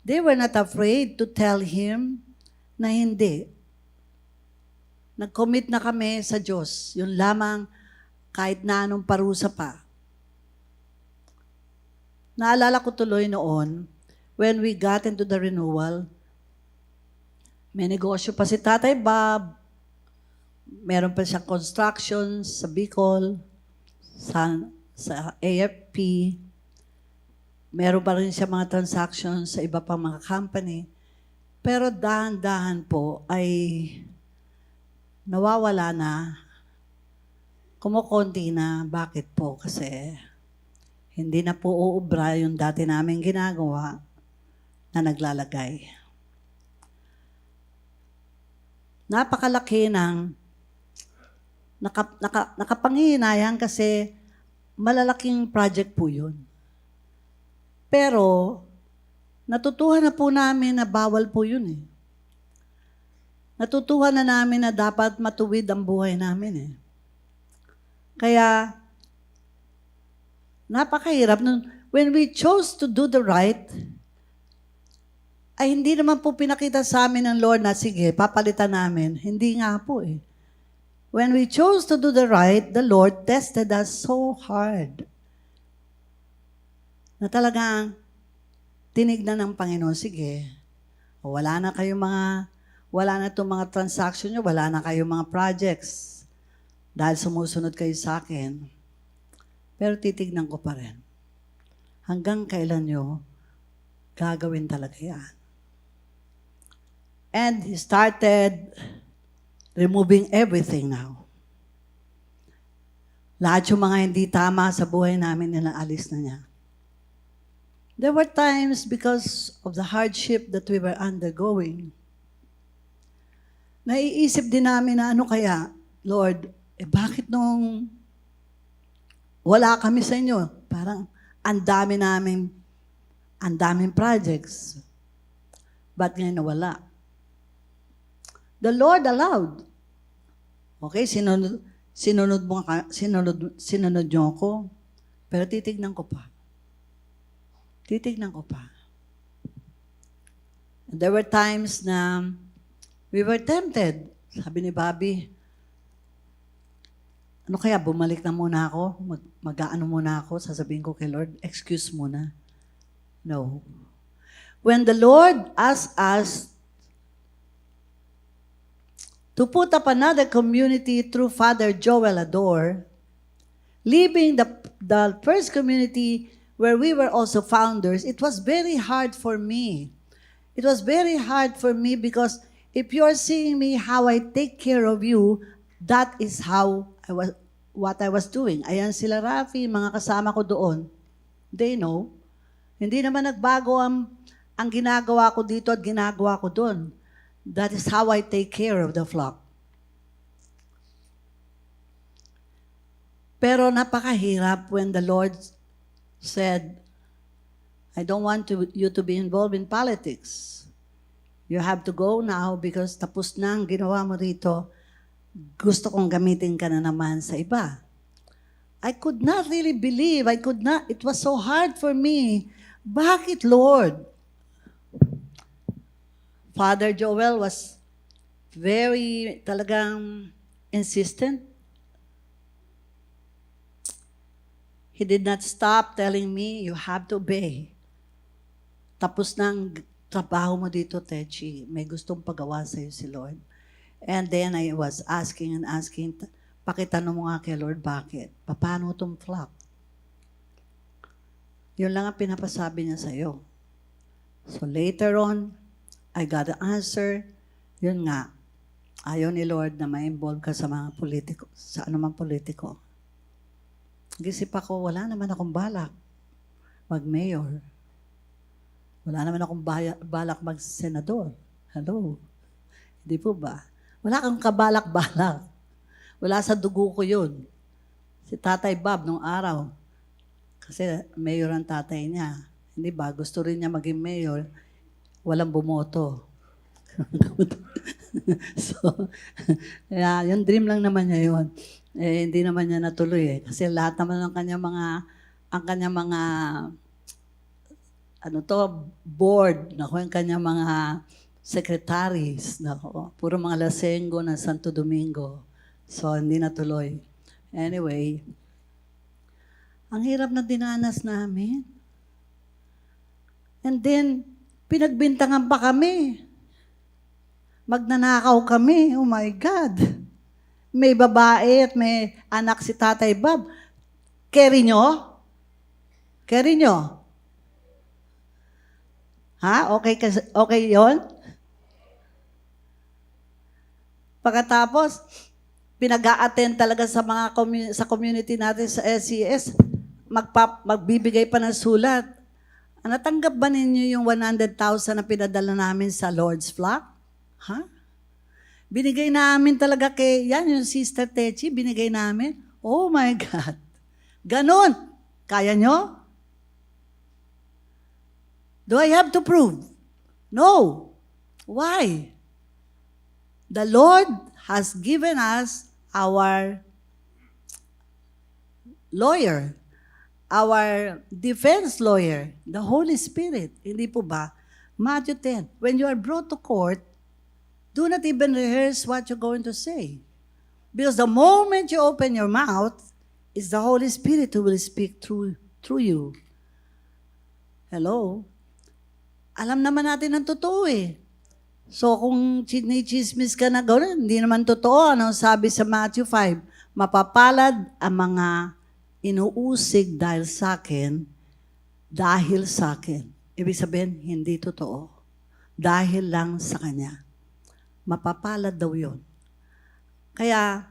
they were not afraid to tell him na hindi. Nag-commit na kami sa Diyos. Yun lamang kahit na anong parusa pa. Naalala ko tuloy noon, when we got into the renewal, may negosyo pa si Tatay Bob, meron pa siyang construction sa Bicol, sa AFP, meron pa rin siya mga transactions sa iba pang mga company. Pero dahan-dahan po ay nawawala na, kumukonti na. Bakit po? Kasi hindi na po uubra yung dati namin ginagawa na naglalagay. Napakalaki ng nakapanghihinayan kasi malalaking project po yun. Pero natutuhan na po namin na bawal po yun eh. Natutuhan na namin na dapat matuwid ang buhay namin eh. Kaya, napakahirap. When we chose to do the right, ay hindi naman po pinakita sa amin ng Lord na, sige, papalitan namin. Hindi nga po eh. When we chose to do the right, the Lord tested us so hard na talagang tinignan ng Panginoon, sige, wala na itong mga transaction nyo, wala na kayong mga projects dahil sumusunod kayo sa akin. Pero titignan ko pa rin. Hanggang kailan nyo gagawin talaga yan. And He started removing everything now. Lahat yung mga hindi tama sa buhay namin, nilaalis na niya. There were times because of the hardship that we were undergoing, naiisip din namin na ano kaya, Lord, bakit nung wala kami sa inyo? Parang ang daming projects. Ba't ngayon nawala? The Lord allowed. Okay, sinunod nyo ako. Pero titignan ko pa. And there were times na we were tempted. Sabi ni Bobby, ano kaya, bumalik na muna ako? Mag-aano muna ako? Sasabihin ko kay Lord, excuse muna. No. When the Lord asked us to put up another community through Father Joel Ador, leaving the first community where we were also founders, it was very hard for me. It was very hard for me because if you're seeing me how I take care of you, that is what I was doing. Ayan sila Rafi, mga kasama ko doon. They know. Hindi naman nagbago ang ginagawa ko dito at ginagawa ko doon. That is how I take care of the flock. Pero napakahirap when the Lord said, I don't want you to be involved in politics. You have to go now because tapos na ang ginawa mo rito. Gusto kong gamitin ka na naman sa iba. I could not really believe. It was so hard for me. Bakit, Lord? Father Joel was very talagang insistent. He did not stop telling me, you have to obey. Tapos na ang trabaho mo dito, Techi. May gustong pagawa sa'yo si Lord. And then I was asking, pakitanong mo nga kay Lord, bakit? Paano itong flock? Yun lang ang pinapasabi niya sa'yo. So later on, I got the answer. Yun nga, ayaw ni Lord na ma-involve ka sa mga politiko, sa anumang politiko. Gisip ako, wala naman akong balak mag-mayor. Wala naman akong balak mag-senador. Hello? Hindi po ba? Wala kang kabalak-balak. Wala sa dugo ko yun. Si Tatay Bob nung araw, kasi mayor ang tatay niya. Hindi ba? Gusto rin niya maging mayor. Walang bumoto. So, yung dream lang naman niya yun. Hindi naman niya natuloy eh. Kasi lahat naman ng kanyang mga board, yung kanyang mga secretaries, puro mga Lasengo na Santo Domingo. So, hindi natuloy. Anyway, ang hirap na dinanas namin. And then, pinagbintangan pa kami. Magnanakaw kami. Oh my God. May babae at may anak si Tatay Bob. Carry nyo? Carry nyo? Ha? Okay yon? Pagkatapos, pinag-a-attend talaga sa mga sa community natin sa SCS, magbibigay pa ng sulat. Natanggap ba ninyo yung 100,000 na pinadala namin sa Lord's Flock? Ha? Binigay namin talaga yan, yung Sister Techi, binigay namin. Oh my God. Ganon. Kaya nyo? Do I have to prove? No. Why? The Lord has given us our lawyer, our defense lawyer, the Holy Spirit. Hindi po ba? Matthew 10, when you are brought to court, do not even rehearse what you're going to say. Because the moment you open your mouth, it's the Holy Spirit who will speak through you. Hello? Alam naman natin ang totoo eh. So kung chinichismis ka na gano'n, hindi naman totoo. Ano sabi sa Matthew 5? Mapapalad ang mga inuusig dahil sa akin. Ibig sabihin, hindi totoo. Dahil lang sa Kanya. Mapapalad daw yun. Kaya,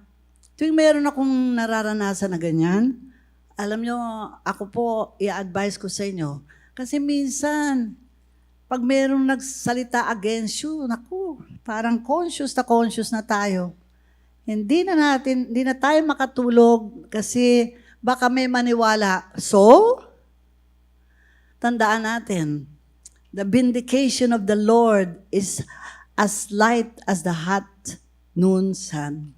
tuwing meron akong nararanasan na ganyan, alam nyo, ako po, i-advise ko sa inyo. Kasi minsan, pag merong nagsalita against you, naku, parang conscious na tayo. Hindi na tayo makatulog kasi baka may maniwala. So, tandaan natin, the vindication of the Lord is as light as the hot noon sun.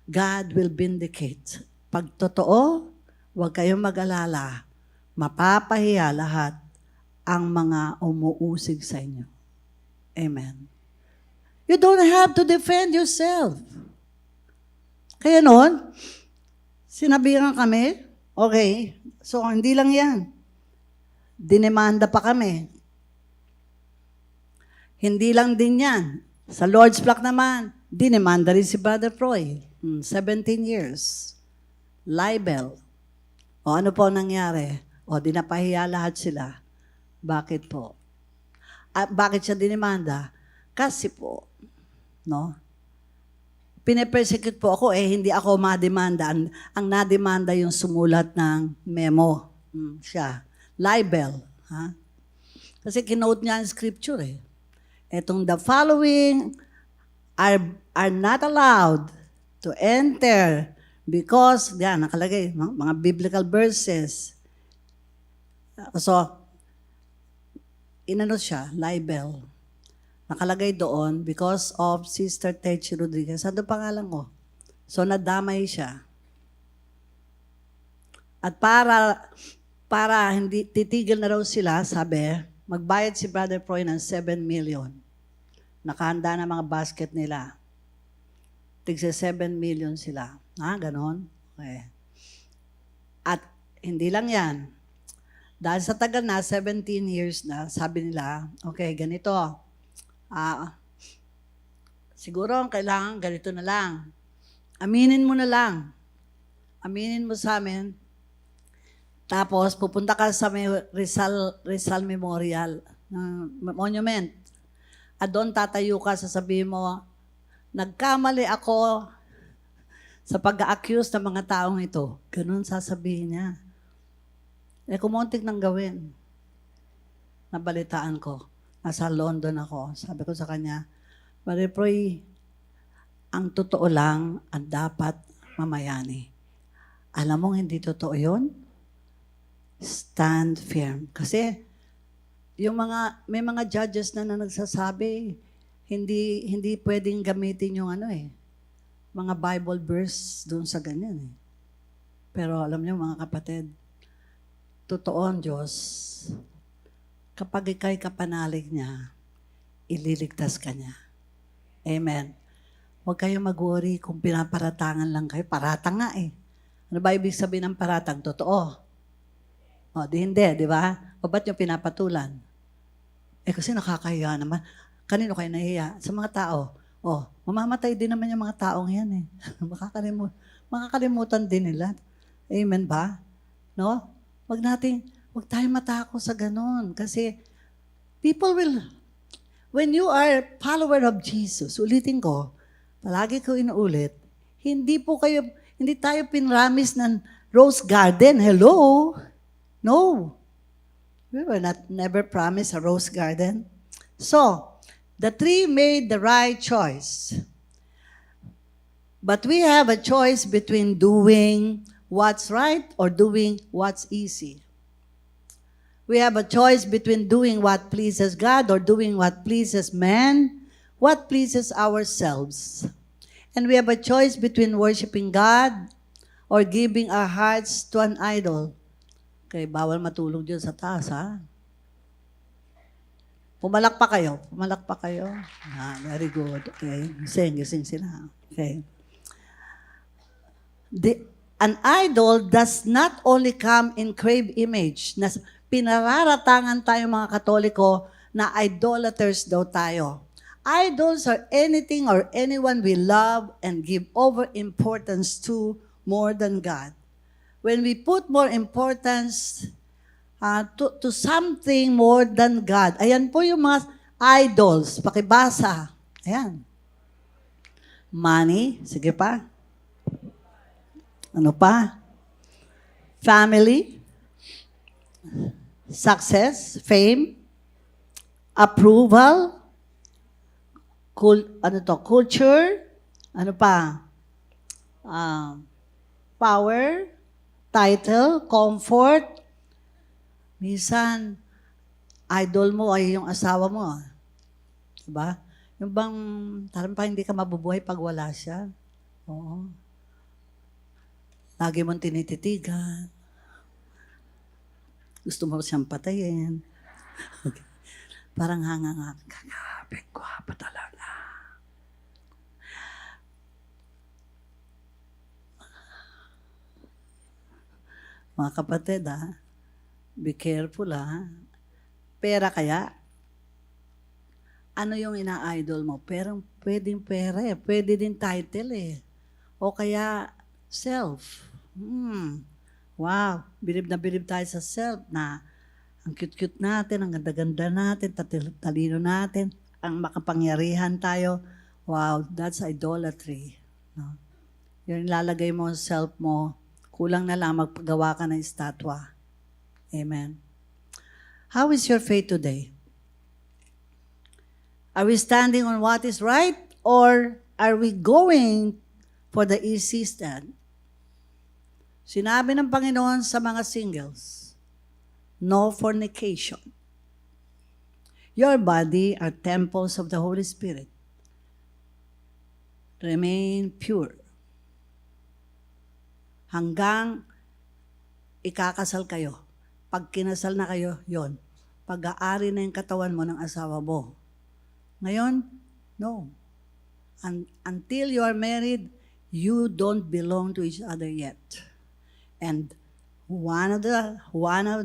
God will vindicate. Pag totoo, huwag kayong mag-alala. Mapapahiya lahat ang mga umuusig sa inyo. Amen. You don't have to defend yourself. Kaya noon, sinabihan kami, okay, so hindi lang yan. Dinemanda pa kami. Hindi lang din yan. Sa Lord's Flock naman, dinemanda rin si Brother Troy. 17 years. Libel. O ano po nangyari? O dinapahiya lahat sila. Bakit po? Bakit siya dinemanda? Kasi po, no? Pine-persecute po ako, hindi ako mademanda. Ang nademanda yung sumulat ng memo. Siya. Libel. Ha? Kasi kinote niya ang scripture eh. Etong the following are not allowed to enter because, yan, nakalagay, mga biblical verses. So, inano siya, libel. Nakalagay doon because of Sister Techi Rodriguez. Ano pangalan ko? So, nadamay siya. At para hindi titigil na raw sila, sabi, magbayad si Brother Proy ng 7 million. Nakahanda na mga basket nila. Tigsa 7 million sila. Ha, ganon? Okay. At hindi lang yan. Dahil sa tagal na, 17 years na, sabi nila, okay, ganito. Siguro ang kailangan, ganito na lang. Aminin mo na lang. Aminin mo sa amin. Tapos, pupunta ka sa Rizal Memorial, monument. At doon tatayo ka, sasabihin mo, nagkamali ako sa pag-accuse ng mga taong ito. Ganun sasabihin niya. Kumuntik nang gawin. Nabalitaan ko. Nasa London ako. Sabi ko sa kanya, Brother Proy, ang totoo lang ang dapat mamayani. Alam mo, hindi totoo yun? Stand firm. Kasi, may mga judges na nagsasabi, hindi pwedeng gamitin yung mga Bible verse doon sa ganyan. Pero alam niyo mga kapatid, totoo ang Diyos. Kapag ika'y kapanalig niya, ililigtas ka niya. Amen. Huwag kayong mag-worry kung pinaparatangan lang kayo. Paratang nga eh. Ano ba ibig sabihin ng paratang? Totoo. O, di ba? O ba't yung pinapatulan? Kasi nakakahiya naman. Kanino kayo nahiya? Sa mga tao. O, mamamatay din naman yung mga taong yan eh. Makakalimutan din nila. Amen ba? No? Wag tayong matako sa ganun. Kasi people will, when you are follower of Jesus, ulitin ko, palagi ko inuulit, hindi tayo pinramis ng rose garden. Hello? No. We were never promised a rose garden. So, the three made the right choice. But we have a choice between doing what's right or doing what's easy. We have a choice between doing what pleases God or doing what pleases man, what pleases ourselves. And we have a choice between worshiping God or giving our hearts to an idol. Okay, bawal matulog dyan sa taas, ha? Pumalakpak kayo. Very good. Okay, gising sila. Okay. An idol does not only come in crave image. Pinararatangan tayo mga Katoliko na idolaters daw tayo. Idols are anything or anyone we love and give over importance to more than God. When we put more importance to something more than God, ayan po yung mga idols. Pakibasa. Ayan. Money. Sige pa. Ano pa? Family. Success. Fame. Approval. Culture. Ano pa? Power. Title. Comfort. Minsan, idol mo ay yung asawa mo. Diba? Yung bang, parang hindi ka mabubuhay pag wala siya. Oo. Lagi mong tinititigan. Gusto mo siyang patayin. Okay. Parang hanga-hanga. Kagapit ko pa talaga. Mga kapatid, be careful, Pera kaya? Ano yung ina-idol mo? Pwedeng pera eh. Pwede din title eh. O kaya self. Wow. Bilib na bilib tayo sa self na ang cute-cute natin, ang ganda-ganda natin, talino natin, ang makapangyarihan tayo. Wow, that's idolatry. No? Yung ilalagay mo sa self mo, kulang na lang magpagawa ka ng estatwa. Amen. How is your faith today? Are we standing on what is right or are we going for the easy stand? Sinabi ng Panginoon sa mga singles, no fornication. Your body are temples of the Holy Spirit. Remain pure. Hanggang ikakasal kayo. Pag kinasal na kayo, yon. Pag-aari na yung katawan mo ng asawa mo. Ngayon, no. Until you are married, you don't belong to each other yet. And one of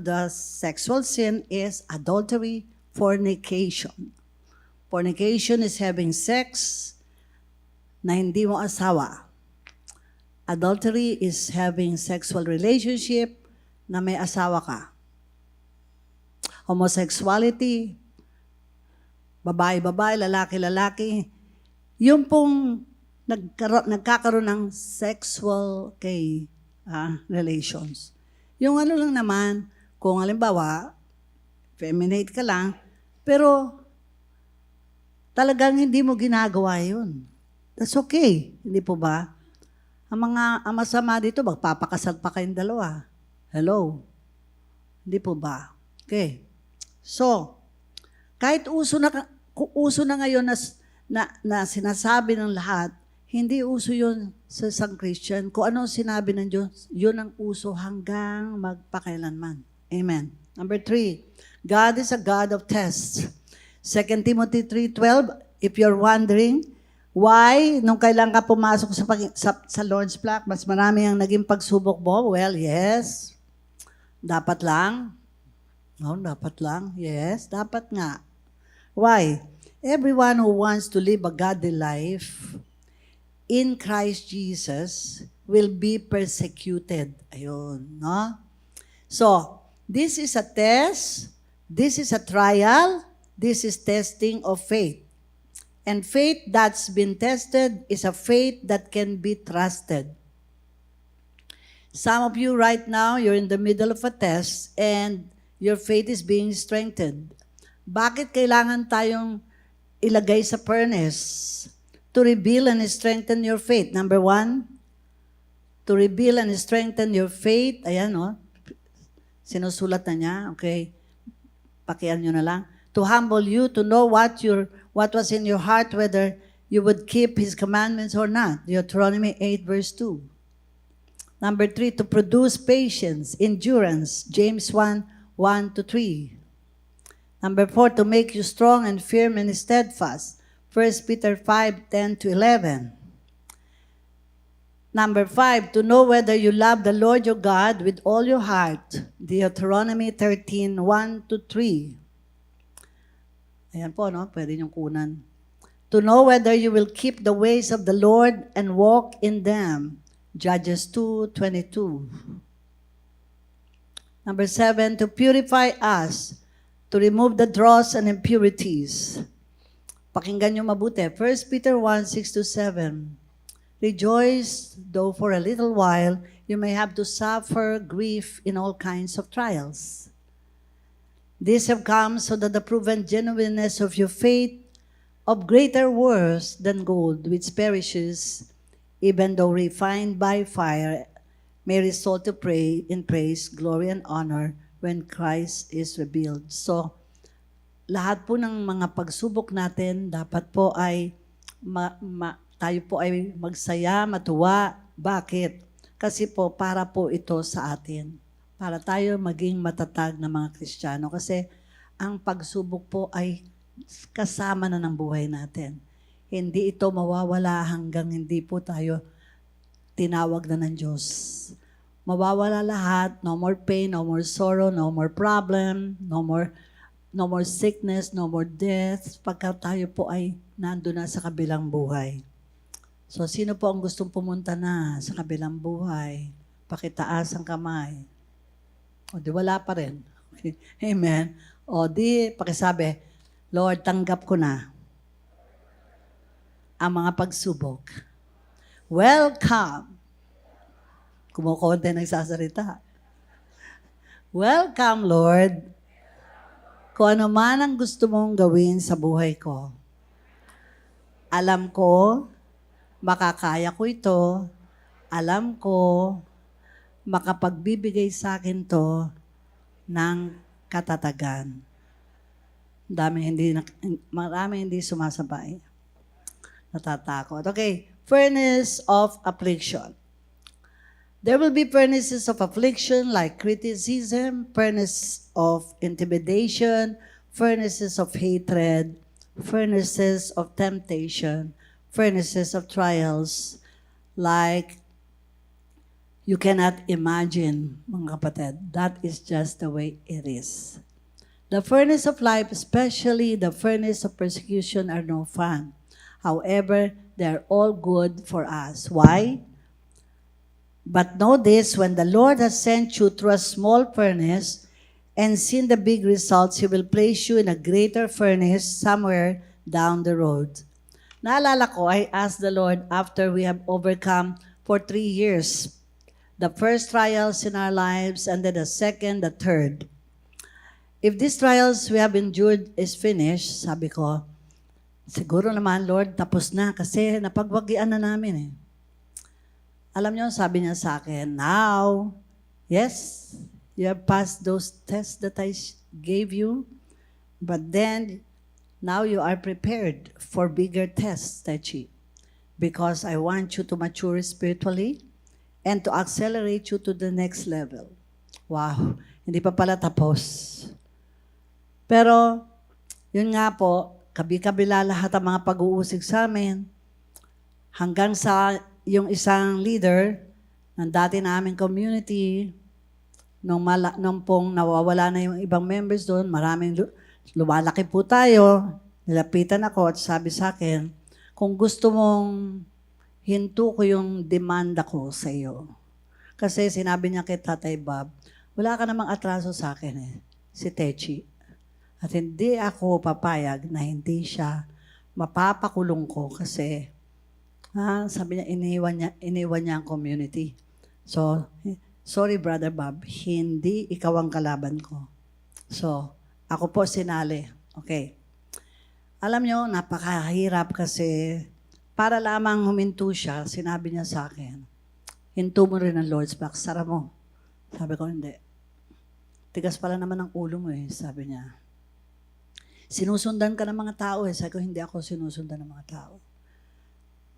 the sexual sin is adultery, fornication. Fornication is having sex na hindi mo asawa. Adultery is having sexual relationship na may asawa ka. Homosexuality, babae-babae, lalaki-lalaki, yung pong nagkakaroon ng sexual relations. Yung ano lang naman, kung halimbawa, feminate ka lang, pero talagang hindi mo ginagawa yun. That's okay. Hindi po ba? Ang masama dito, magpapakasal pa kayong dalawa. Hello? Hindi po ba? Okay. So, kahit uso na ngayon na sinasabi ng lahat, hindi uso yun sa isang Christian. Kung ano sinabi ng Diyos, yun ang uso hanggang magpakailanman. Amen. Number 3, God is a God of tests. 2 Timothy 3:12, if you're wondering, Why? Nung kailan ka pumasok sa Lord's Flock, mas marami ang naging pagsubok mo? Well, yes. Dapat lang. No, dapat lang. Yes, dapat nga. Why? Everyone who wants to live a godly life in Christ Jesus will be persecuted. Ayun, no? So, this is a test, this is a trial, this is testing of faith. And faith that's been tested is a faith that can be trusted. Some of you right now, you're in the middle of a test and your faith is being strengthened. Bakit kailangan tayong ilagay sa furnace? To reveal and strengthen your faith. Number 1, to reveal and strengthen your faith. Ayan, no? Sinusulat na niya. Okay. Pakian nyo na lang. To humble you, to know what was in your heart, whether you would keep His commandments or not. Deuteronomy 8 verse 2. Number 3, to produce patience, endurance. James 1, 1 to 3. Number 4, to make you strong and firm and steadfast. 1 Peter 5, 10 to 11. Number 5, to know whether you love the Lord your God with all your heart. Deuteronomy 13, 1 to 3. Ayan po, no? Pwede niyong kunan. To know whether you will keep the ways of the Lord and walk in them. Judges 2:22. Number 7, to purify us, to remove the dross and impurities. Pakinggan niyo mabuti. 1 Peter 1, 6 to 7. Rejoice, though for a little while you may have to suffer grief in all kinds of trials. These have come so that the proven genuineness of your faith, of greater worth than gold, which perishes, even though refined by fire, may result to praise, glory, and honor when Christ is revealed. So, lahat po ng mga pagsubok natin, dapat po ay tayo po ay magsaya, matuwa. Bakit? Kasi po, para po ito sa atin. Para tayo maging matatag na mga Kristiyano. Kasi ang pagsubok po ay kasama na ng buhay natin. Hindi ito mawawala hanggang hindi po tayo tinawag na ng Diyos. Mawawala lahat. No more pain, no more sorrow, no more problem, no more sickness, no more death. Pagka tayo po ay nando na sa kabilang buhay. So, sino po ang gustong pumunta na sa kabilang buhay? Pakitaas ang kamay. O, di wala pa rin. Okay. Amen. O, di, pakisabi, Lord, tanggap ko na ang mga pagsubok. Welcome. Kumukonte nagsasalita. Welcome, Lord. Kung ano man ang gusto mong gawin sa buhay ko, alam ko, makakaya ko ito. Alam ko, makapagbibigay sa akin to ng katatagan. Marami hindi sumasabay. Natatakot. Okay, furnace of affliction. There will be furnaces of affliction like criticism, furnace of intimidation, furnaces of hatred, furnaces of temptation, furnaces of trials like you cannot imagine, mga kapatid. That is just the way it is. The furnace of life, especially the furnace of persecution, are no fun. However, they're all good for us. Why? But know this, when the Lord has sent you through a small furnace and seen the big results, He will place you in a greater furnace somewhere down the road. Naalala ko, I asked the Lord after we have overcome for 3 years, the first trials in our lives, and then the second, the third. If these trials we have endured is finished, sabi ko, siguro naman, Lord, tapos na kasi napagwagian na namin eh. Alam niyo, sabi niya sa akin, now, yes, you have passed those tests that I gave you, but then, now you are prepared for bigger tests, Techi, because I want you to mature spiritually and to accelerate you to the next level. Wow, hindi pa pala tapos. Pero, yun nga po, kabi-kabila lahat ang mga pag-uusig sa amin. Hanggang sa yung isang leader ng dati naming community, nung pong nawawala na yung ibang members doon, lumalaki po tayo, nilapitan ako at sabi sa akin, kung gusto mong hinto ko yung demanda ko sa iyo. Kasi sinabi niya kay Tatay Bob, wala ka namang atraso sa akin si Techi. At hindi ako papayag na hindi siya mapapakulong ko kasi sabi niya, iniwan niya ang community. So, sorry Brother Bob, hindi ikaw ang kalaban ko. So, ako po sinali. Okay. Alam niyo, napakahirap kasi para lamang huminto siya, sinabi niya sa akin, hinto mo rin ang Lord's back, sara mo. Sabi ko, hindi. Tigas pala naman ang ulo mo sabi niya. Sinusundan ka ng mga tao Sabi ko, hindi ako sinusundan ng mga tao.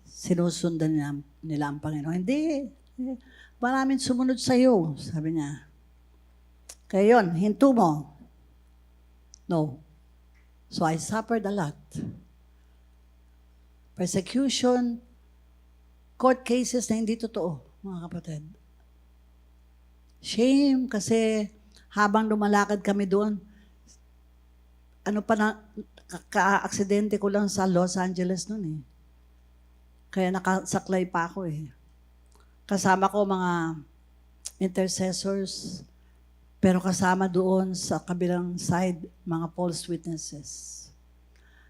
Sinusundan nila ang Panginoon. Hindi. Maraming sumunod sa iyo, sabi niya. Kaya yun, hinto mo. No. So I suffered a lot. Persecution, court cases na hindi totoo, mga kapatid. Shame kasi habang lumalakad kami doon, ka-aksidente ko lang sa Los Angeles noon Kaya nakasaklay pa ako Kasama ko mga intercessors, pero kasama doon sa kabilang side, mga false witnesses.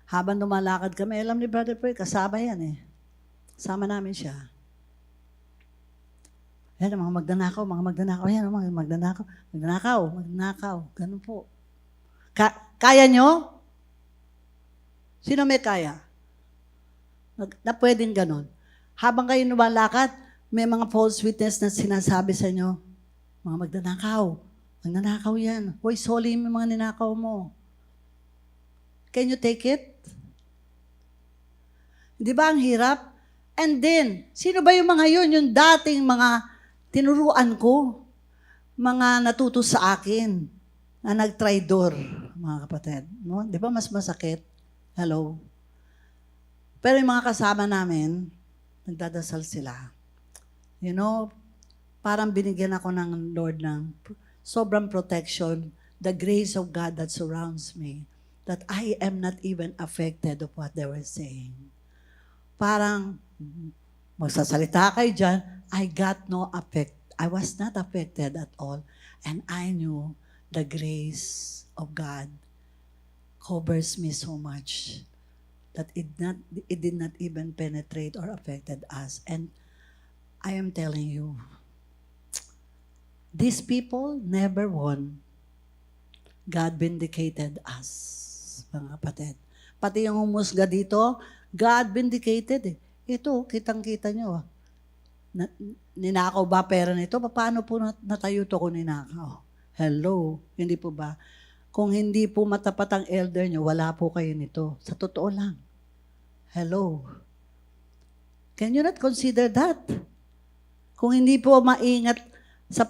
Habang lumalakad kami, alam ni Brother Poy, kasama yan Kasama namin siya. Yan, mga magnanakaw, yan, mga magnanakaw, ganun po. Kaya nyo? Sino may kaya? Na pwedeng ganun. Habang kayo lumalakad, may mga false witness na sinasabi sa inyo, mga magnanakaw yan. Hoy, soli yung mga ninakaw mo. Can you take it? Di ba ang hirap? And then, sino ba yung mga yun? Yung dating mga tinuruan ko, mga natuto sa akin, na nagtraidor, mga kapatid. No? Di ba mas masakit? Hello? Pero yung mga kasama namin, nagdadasal sila. You know, parang binigyan ako ng Lord ng sobrang protection, the grace of God that surrounds me, that I am not even affected of what they were saying. Parang, magsasalita kayo dyan, I got no effect. I was not affected at all. And I knew the grace of God covers me so much that it did not even penetrate or affected us. And I am telling you, these people never won. God vindicated us, mga kapatid. Pati yung humusga dito, God vindicated Ito, kitang-kita nyo. Ninakaw ba pera nito? Paano po natayo to kung ninakaw? Hello, hindi po ba? Kung hindi po matapat ang elder nyo, wala po kayo nito. Sa totoo lang. Hello. Can you not consider that? Kung hindi po maingat sa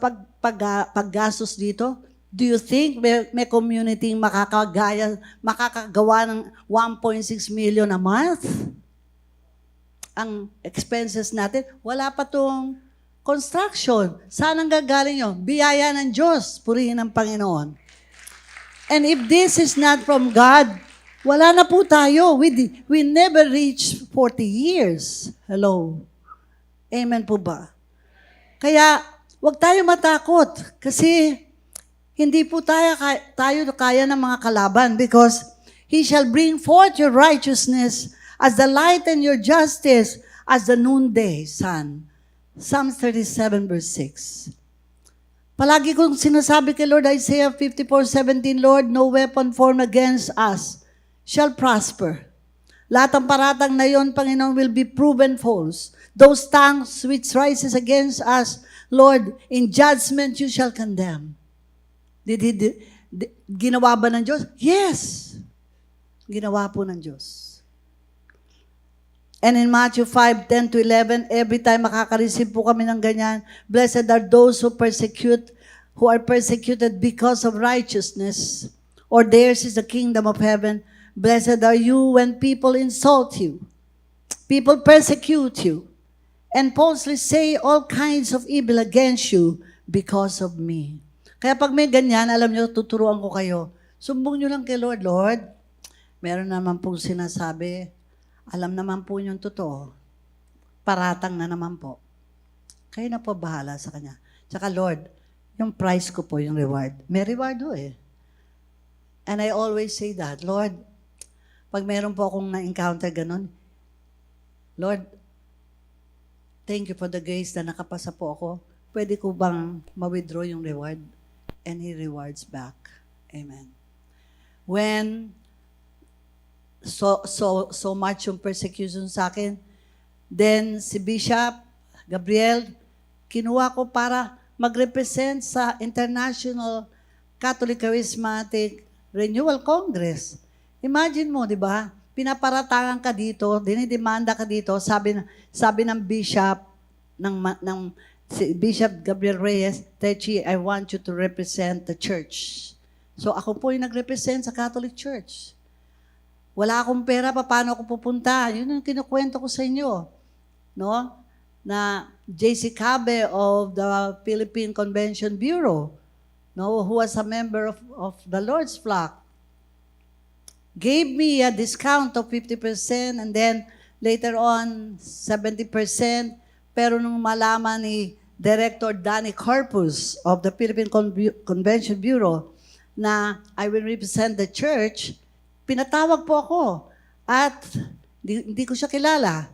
paggastos dito, do you think may community makakagawa ng 1.6 million a month? Ang expenses natin, wala pa tong construction. Saan ang gagaling yun? Biyaya ng Diyos. Purihin ang Panginoon. And if this is not from God, wala na po tayo. We never reach 40 years. Hello. Amen po ba? Kaya, huwag tayo matakot. Kasi, hindi po tayo kaya ng mga kalaban because He shall bring forth your righteousness as the light and your justice as the noonday sun. Psalm 37 verse 6. Palagi kong sinasabi kay Lord, Isaiah 54:17, Lord, no weapon formed against us shall prosper. Lahat ng paratang na yon, Panginoon, will be proven false. Those tongues which rises against us, Lord, in judgment you shall condemn. Ginawa ba ng Diyos? Yes. Ginawa po ng Diyos. And in Matthew 5:10-11, every time makaka-receive po kami ng ganyan, blessed are those who are persecuted because of righteousness, or theirs is the kingdom of heaven. Blessed are you when people insult you people persecute you and falsely say all kinds of evil against you because of me. Kaya pag may ganyan, alam nyo, tuturuan ko kayo. Sumbong nyo lang kay Lord, Lord, meron naman pong sinasabi, alam naman po yung totoo, paratang na naman po. Kayo na po bahala sa kanya. Tsaka Lord, yung price ko po, yung reward. May reward ho eh. And I always say that, Lord, pag meron po akong na-encounter ganun, Lord, thank you for the grace na nakapasa po ako. Pwede ko bang ma-withdraw yung reward? And He rewards back. Amen. When so much yung persecution sa akin, then si Bishop Gabriel, kinuha ko para mag-represent sa International Catholic Charismatic Renewal Congress. Imagine mo, di ba? Pinaparatangan ka dito, dinidemanda ka dito, sabi ng bishop, si Bishop Gabriel Reyes, Techi, I want you to represent the church. So ako po yung nag-represent sa Catholic Church. Wala akong pera, paano ako pupunta? Yun ang kinukwento ko sa inyo. No? Na J.C. Cabe of the Philippine Convention Bureau, no, who was a member of the Lord's Flock, gave me a discount of 50% and then later on 70%. Pero nung malaman ni Director Danny Corpus of the Philippine Convention Bureau na I will represent the church, pinatawag po ako at hindi ko siya kilala.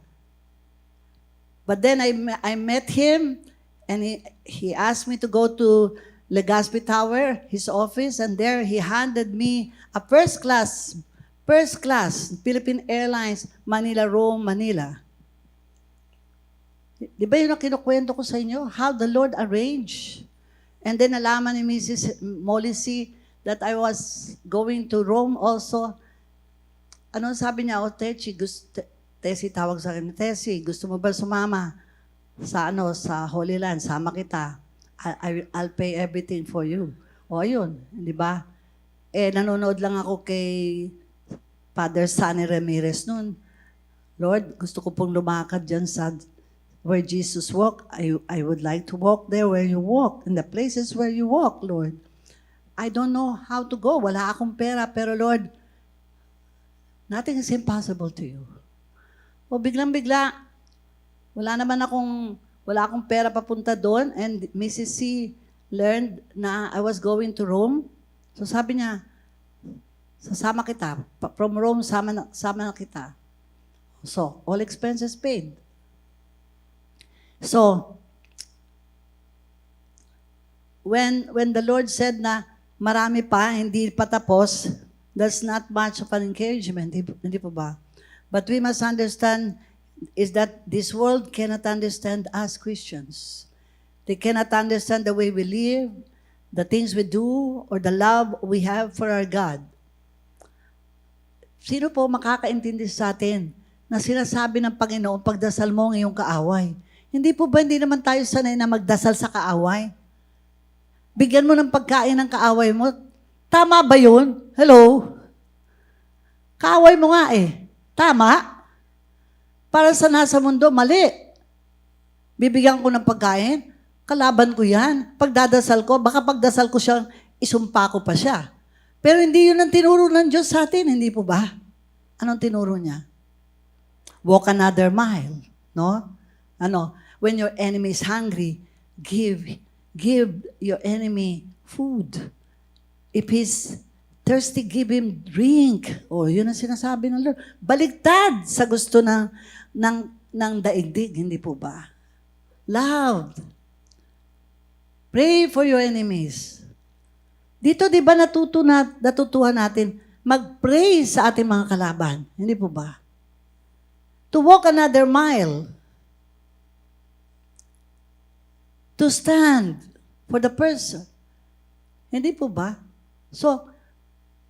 But then I met him and he asked me to go to Legazpi Tower, his office, and there he handed me a first class, Philippine Airlines, Manila-Rome, Manila. Di ba yun ang kinukwento ko sa inyo? How the Lord arranged. And then nalaman ni Mrs. Molisi that I was going to Rome also. Ano sabi niya? Tessie, tawag sa akin, Tessie, gusto mo ba sumama sa Holy Land? Sama kita. I'll pay everything for you. O yun, di ba? Nanonood lang ako kay Father Sunny Ramirez noon. Lord, gusto ko pong lumakad dyan sa where Jesus walked. I would like to walk there where you walk, in the places where you walk, Lord. I don't know how to go. Wala akong pera, pero Lord, nothing is impossible to you. O biglang-bigla, wala akong pera papunta doon, and Mrs. C learned na I was going to Rome. So sabi niya, sasama kita. From Rome, sama na kita. So, all expenses paid. So, when the Lord said na marami pa, hindi pa tapos, that's not much of an encouragement, hindi po ba? But we must understand is that this world cannot understand us Christians. They cannot understand the way we live, the things we do, or the love we have for our God. Sino po makakaintindi sa atin na sinasabi ng Panginoon, pagdasal mo ang iyong kaaway? Hindi po ba, hindi naman tayo sanay na magdasal sa kaaway? Bigyan mo ng pagkain ng kaaway mo. Tama ba yun? Hello? Kaaway mo nga eh. Tama? Para sa nasa mundo, mali. Bibigyan ko ng pagkain, kalaban ko yan. Pagdadasal ko, baka pagdasal ko siya, isumpa ko pa siya. Pero hindi yun ang tinuro ng Diyos sa atin, hindi po ba? Anong tinuro niya? Walk another mile, no? When your enemy is hungry, give your enemy food. If he's thirsty, give him drink. Yun ang sinasabi ng Lord. Baligtad sa gusto ng daigdig, hindi po ba? Love. Pray for your enemies. Dito, di ba natutuhan natin mag-pray sa ating mga kalaban? Hindi po ba? To walk another mile. To stand for the person. Hindi po ba? So,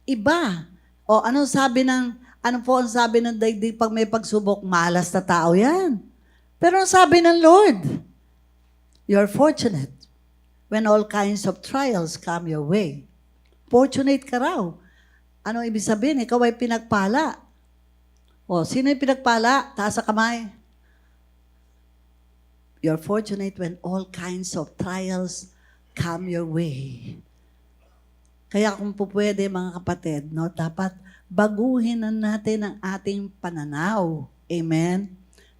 iba. Ano po ang sabi ng daigdig pag may pagsubok? Malas na tao yan. Pero ang sabi ng Lord, you're fortunate when all kinds of trials come your way. Fortunate ka raw. Ano ibig sabihin? Ikaw ay pinagpala. O, sino yung pinagpala? Taas sa kamay. You're fortunate when all kinds of trials come your way. Kaya kung po pwede, mga kapatid, no, dapat baguhin na natin ang ating pananaw. Amen?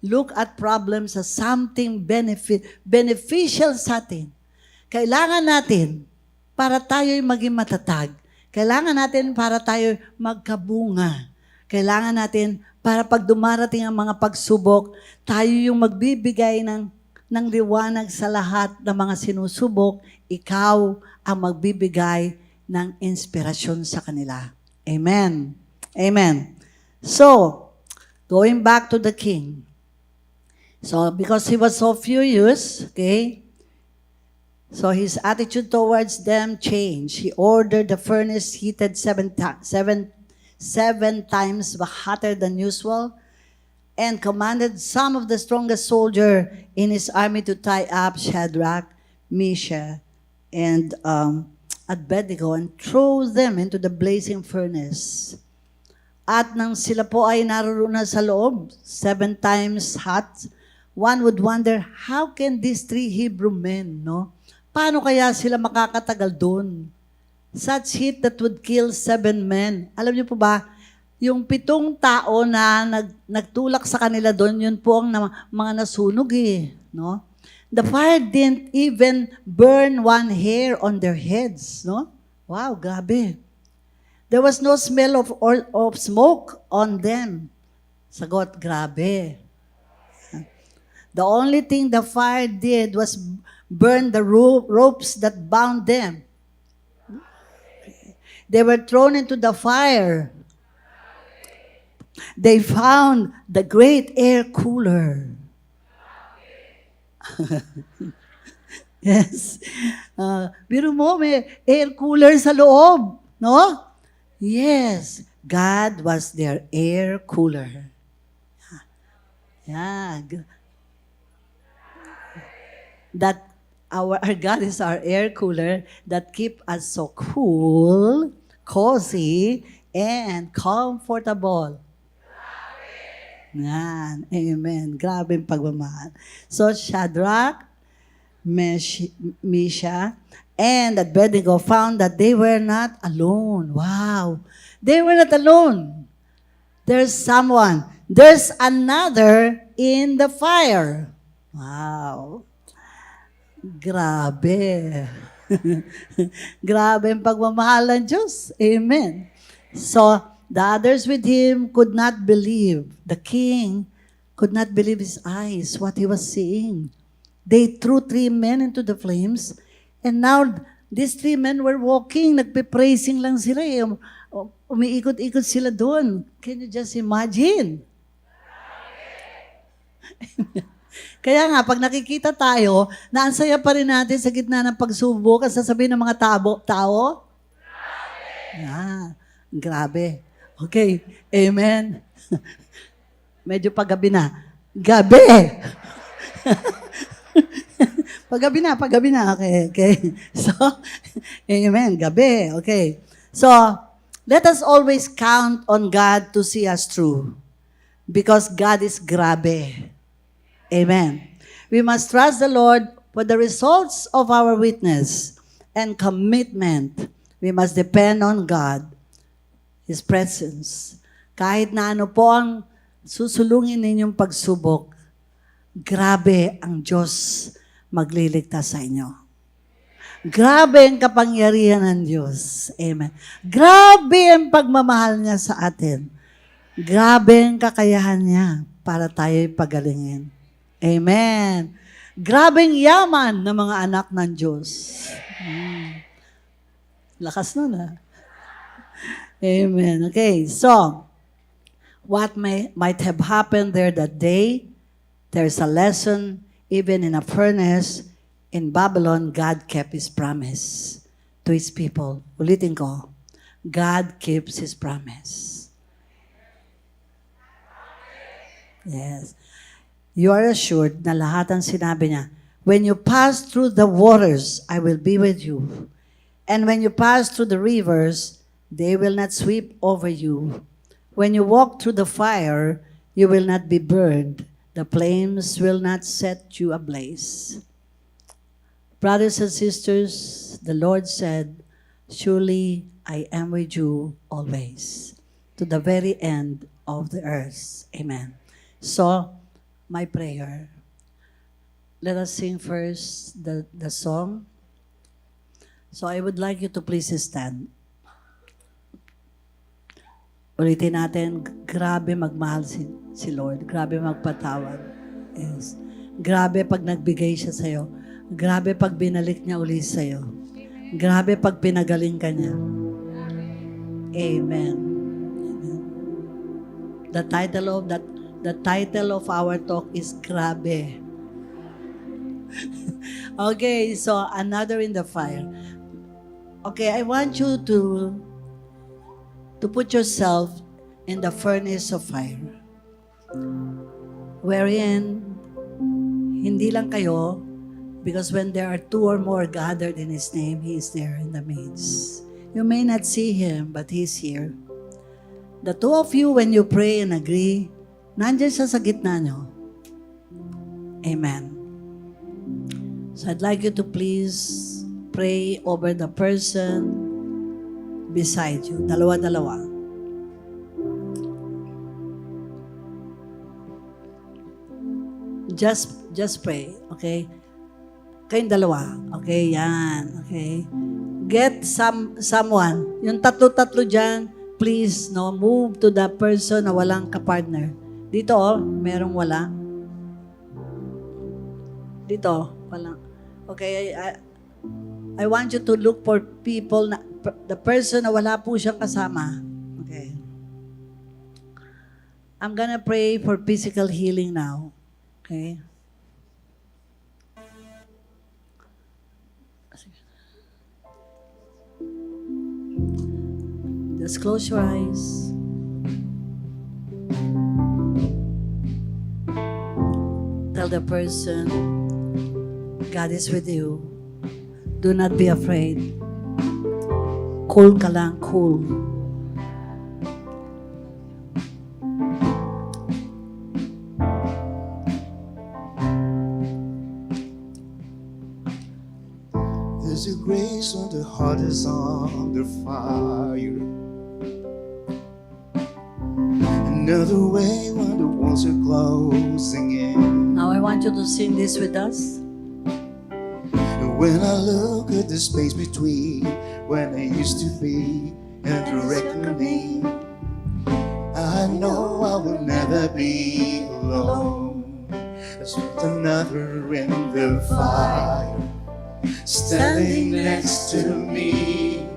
Look at problems as something beneficial sa atin. Kailangan natin para tayo'y maging matatag. Kailangan natin para tayo magkabunga. Kailangan natin para pag dumarating ang mga pagsubok, tayo yung magbibigay ng liwanag sa lahat ng mga sinusubok, ikaw ang magbibigay ng inspirasyon sa kanila. Amen. Amen. So, going back to the king. So, because he was so furious, okay, so his attitude towards them changed. He ordered the furnace heated seven times hotter than usual, and commanded some of the strongest soldier in his army to tie up Shadrach, Meshach, and Abednego and throw them into the blazing furnace. At nang sila po ay naroon na sa loob, 7 times hot, one would wonder, how can these 3 Hebrew men, no? Paano kaya sila makakatagal doon? Such heat that would kill 7 men. Alam niyo po ba, yung 7 tao na nagtulak sa kanila doon, yun po ang mga nasunog no? The fire didn't even burn 1 hair on their heads, no? Wow, grabe. There was no smell of smoke on them. Sagot, grabe. The only thing the fire did was burn the ropes that bound them. They were thrown into the fire. They found the great air cooler. Yes. Biro mo, may air cooler sa loob. No? Yes. God was their air cooler. Yeah. That our God is our air cooler that keep us so cool, cozy, and comfortable. Yan. Amen. Grabe yung pagmamahal. So, Shadrach, Meshach, and Abednego found that they were not alone. Wow. They were not alone. There's someone. There's another in the fire. Wow. Grabe. Grabe ang pagmamahal ng Diyos. Amen. So, the others with him could not believe. The king could not believe his eyes, what he was seeing. They threw 3 men into the flames, and now these 3 men were walking, nagpe-praising lang sila. Umiikot-ikot sila doon. Can you just imagine? Kaya nga, pag nakikita tayo, na ang saya pa rin natin sa gitna ng pagsubok, ang sasabihin ng mga tao? Grabe. Grabe. Okay. Amen. Medyo paggabi na. Gabi! Paggabi na. Okay. So, amen. Gabi. Okay. So, let us always count on God to see us through. Because God is grabe. Amen. We must trust the Lord for the results of our witness and commitment. We must depend on God, His presence. Kahit na ano po ang susulungin ninyong pagsubok, grabe ang Diyos magliligtas sa inyo. Grabe ang kapangyarihan ng Diyos. Amen. Grabe ang pagmamahal niya sa atin. Grabe ang kakayahan niya para tayo'y pagalingin. Amen. Grabeng yaman ng mga anak ng Diyos. Lakas nun, ha? Amen. Okay, so, what might have happened there that day, there's a lesson, even in a furnace, in Babylon, God kept His promise to His people. Ulitin ko, God keeps His promise. Yes. You are assured na lahat ang sinabi niya, when you pass through the waters, I will be with you. And when you pass through the rivers, they will not sweep over you. When you walk through the fire, you will not be burned. The flames will not set you ablaze. Brothers and sisters, the Lord said, surely I am with you always, to the very end of the earth. Amen. So, my prayer. Let us sing first the song. So I would like you to please stand. Ulitin natin, grabe magmahal si Lord. Grabe magpatawad. Yes. Grabe pag nagbigay siya sa'yo. Grabe pag binalik niya uli sa'yo. Grabe pag pinagaling ka niya. Amen. Amen. The title of our talk is Grabe. Okay, so another in the fire. Okay, I want you to put yourself in the furnace of fire. Wherein, hindi lang kayo, because when there are two or more gathered in His name, He is there in the midst. You may not see Him, but He's here. The two of you, when you pray and agree, nandiyan siya sa gitna nyo. Amen. So I'd like you to please pray over the person beside you. Dalawa-dalawa. Just pray, okay? Kayong dalawa. Okay, yan. Okay. Get someone. Yung tatlo-tatlo dyan, please, no, move to the person na walang kapartner. Dito, merong wala. Dito, wala. Okay, I want you to look for people, the person na wala po siyang kasama. Okay. I'm gonna pray for physical healing now. Okay. Just close your eyes. Tell the person, God is with you. Do not be afraid. Cool ka lang, cool. There's a grace when the heart is under fire. Another way when the walls are closing in. Now I want you to sing this with us. And when I look at the space between when I used to be and the reckoning, I know I will never be alone. There's another in the fire, standing next to me.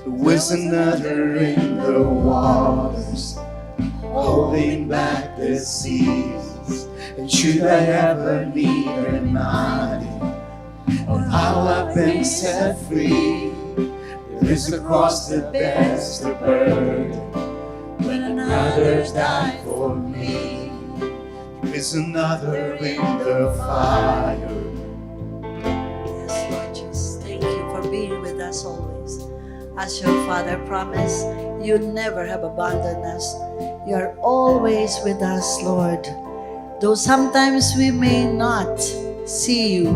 There's another in the waters, holding back the seas. And should I ever need reminding of how I've been set free, there is a cross that bears the burden when another died for me. There is another in the fire. Yes, Lord Jesus, thank you for being with us always. As your Father promised, you never have abandoned us. You are always with us, Lord. Though sometimes we may not see you,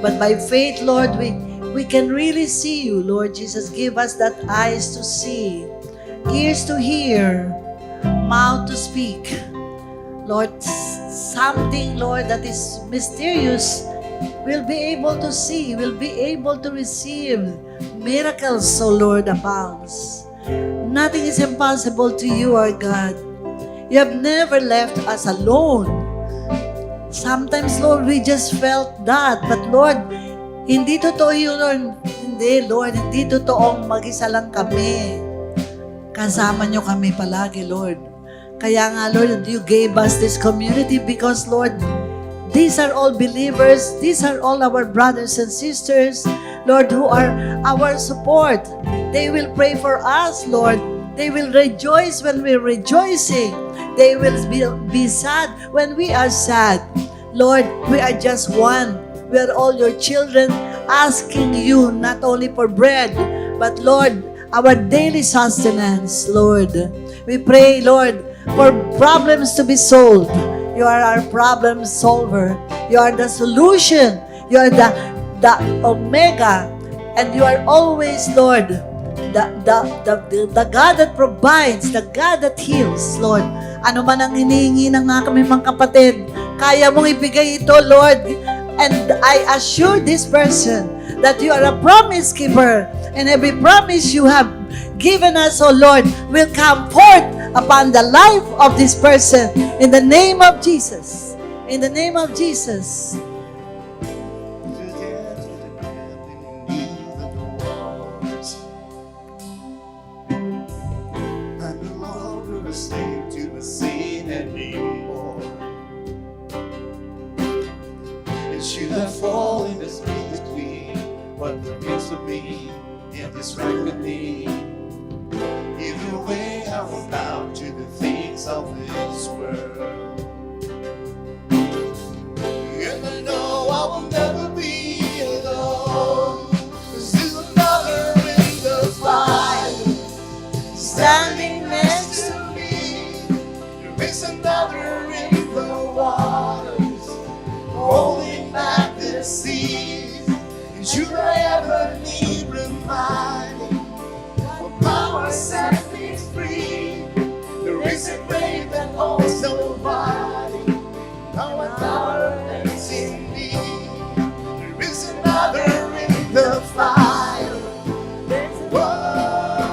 but by faith, Lord, we can really see you, Lord Jesus. Give us that eyes to see, ears to hear, mouth to speak. Lord, something, Lord, that is mysterious, we'll be able to see, we'll be able to receive. Miracles, so Lord, abounds. Nothing is impossible to you, our God. You have never left us alone. Sometimes, Lord, we just felt that. But Lord, hindi totoo yun, Lord. Hindi, Lord, hindi totoong mag-isa lang kami. Kasama nyo kami palagi, Lord. Kaya nga, Lord, you gave us this community because, Lord, these are all believers. These are all our brothers and sisters, Lord, who are our support. They will pray for us, Lord. They will rejoice when we're rejoicing. They will be sad when we are sad. Lord, we are just one. We are all your children asking you not only for bread, but Lord, our daily sustenance, Lord. We pray, Lord, for problems to be solved. You are our problem solver. You are the solution. You are the Omega. And you are always, Lord, the God that provides, the God that heals, Lord. Ano man ang hinihingi ng kami mga kapatid, kaya mong ibigay ito, Lord. And I assure this person that you are a promise keeper, and every promise you have given us, oh Lord, will come forth upon the life of this person. In the name of Jesus. In the name of Jesus. I'm no longer a slave to the sin anymore. And should I fall in the space between what remains of me and this reckoning? Either way, I will bow to the things of this world. And I know I will never be alone. This is another in the fire, standing next to me. There is another in the waters, holding back the seas. And should I ever need reminding, what power set me free? There is a grave that holds nobody. Now a power lives in me. There is another in the fire. Whoa,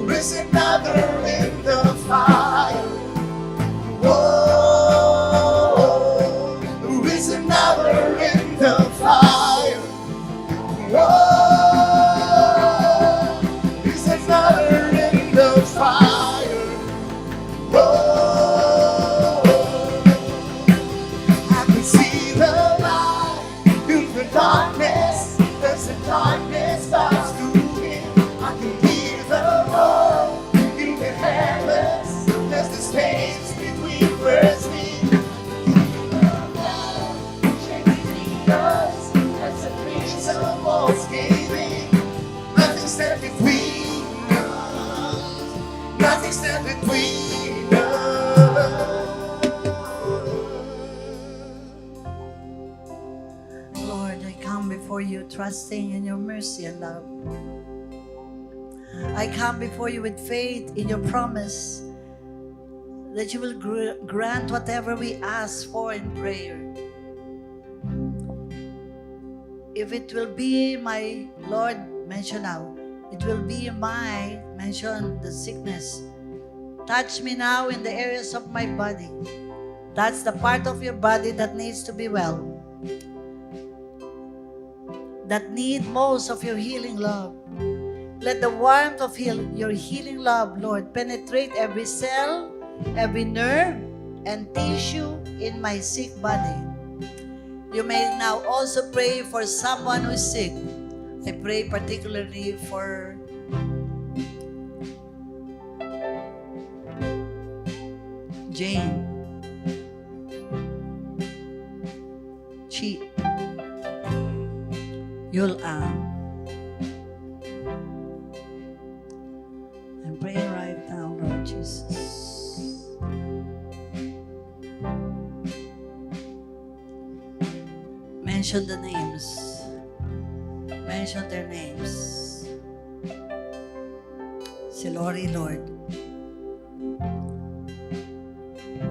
there is another in the fire. Whoa, there is another in the fire. Whoa, there's another in the fire. Whoa, I can see the light in the darkness as the darkness starts to win. I can hear the roar in the heavens as the space between words meet. As the breeze of walls giving, nothing stands between us. Nothing stands between us. Lord, I come before you trusting in your mercy and love. I come before you with faith in your promise that you will grant whatever we ask for in prayer. If it will be my Lord, mention now, it will be my, mention the sickness. Touch me now in the areas of my body. That's the part of your body that needs to be well, that need most of your healing love. Let the warmth of your healing love, Lord, penetrate every cell, every nerve, and tissue in my sick body. You may now also pray for someone who is sick. I pray particularly for Jane, Chi, Yul-Am. I'm praying right now, Lord Jesus. Mention the names. Mention their names. Si Lori, Lord.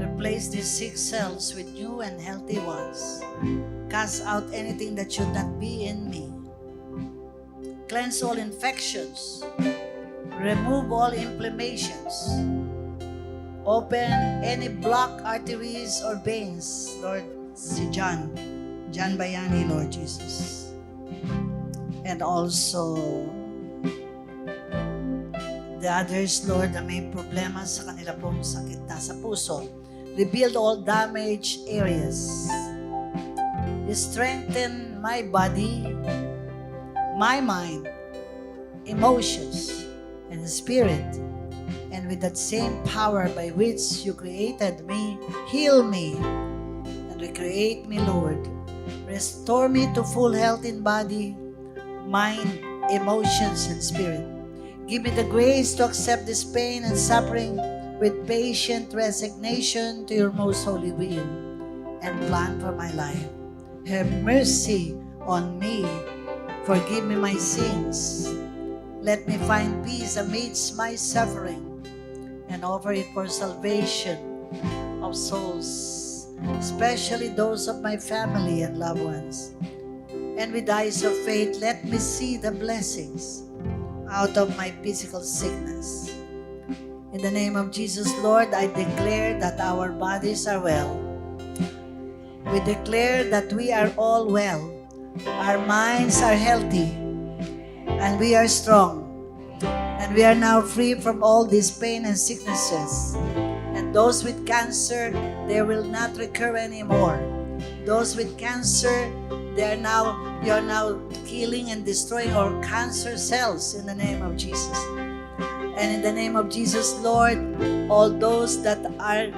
Replace these sick cells with new and healthy ones. Cast out anything that should not be in me. Cleanse all infections. Remove all inflammations. Open any blocked arteries or veins, Lord. Si John Bayani, Lord Jesus. And also the others, Lord, na may problema sa kanila pong sakit na sa puso. Rebuild all damaged areas. Strengthen my body, my mind, emotions, and spirit. And with that same power by which you created me, heal me and recreate me, Lord. Restore me to full health in body, mind, emotions, and spirit. Give me the grace to accept this pain and suffering with patient resignation to your most holy will and plan for my life. Have mercy on me. Forgive me my sins. Let me find peace amidst my suffering and offer it for salvation of souls, especially those of my family and loved ones. And with eyes of faith, let me see the blessings out of my physical sickness. In the name of Jesus, Lord, I declare that our bodies are well. We declare that we are all well. Our minds are healthy, and we are strong. And we are now free from all these pain and sicknesses. And those with cancer, they will not recur anymore. Those with cancer, you're now killing and destroying our cancer cells in the name of Jesus. And in the name of Jesus, Lord, all those that are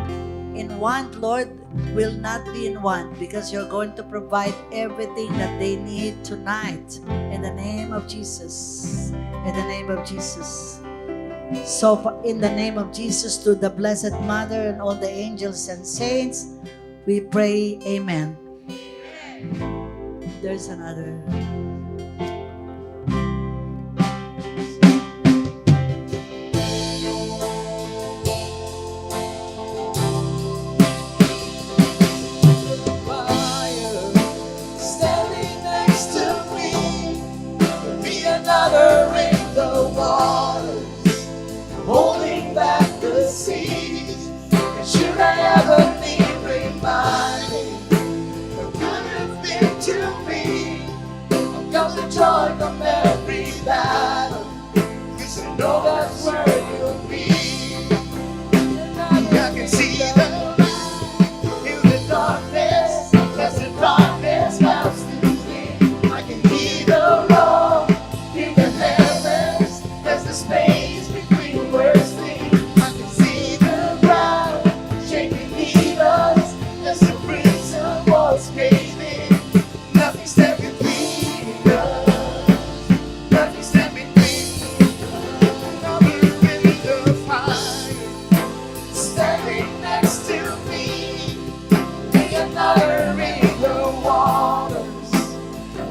in want, Lord, will not be in want because you're going to provide everything that they need tonight. In the name of Jesus. In the name of Jesus. So in the name of Jesus, to the Blessed Mother and all the angels and saints, we pray, amen. There's another. Standing next to me, be another in the waters, holding back the seas. And should I ever need reminding of good you've been to me, I've got the joy from every battle, 'cause I know that's where you'll be. I can see the light in the darkness, as the darkness melts through me. I can hear the roar in the heavens, as the space between words flee. I can see the ground shaking beneath us, as the prison walls cave in. Nothing stands between us. Nothing stands between us. I'm in the fire, standing next to me. Be another in the waters,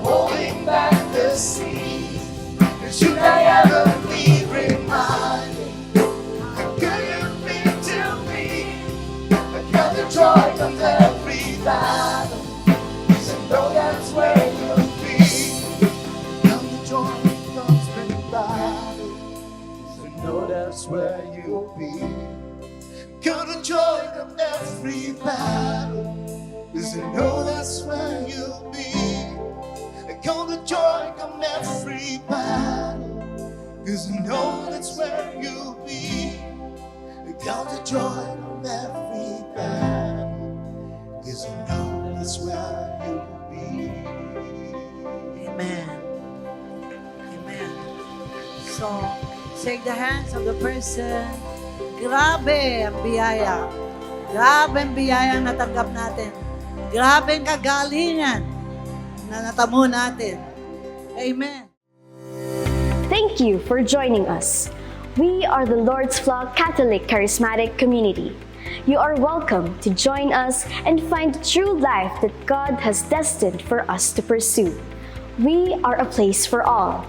holding back the seas. And should I ever be reminded how good you've been to me, I got the joy of every battle, 'cause I know that's where you'll be. Got the joy comes every battle, 'cause I know that's where you'll be. Got the joy of every battle, 'cause I know that's where you'll be. Got the joy of every battle, 'cause I know that's where you'll be. Got the joy of every battle, 'cause I know that's where you'll be. Amen. Amen. So, shake the hands of the person. Grabe ang biyaya. Grabe ang biyaya ang natanggap natin. Grabe ang kagalingan na natamo natin. Amen. Thank you for joining us. We are the Lord's Flock Catholic Charismatic Community. You are welcome to join us and find the true life that God has destined for us to pursue. We are a place for all.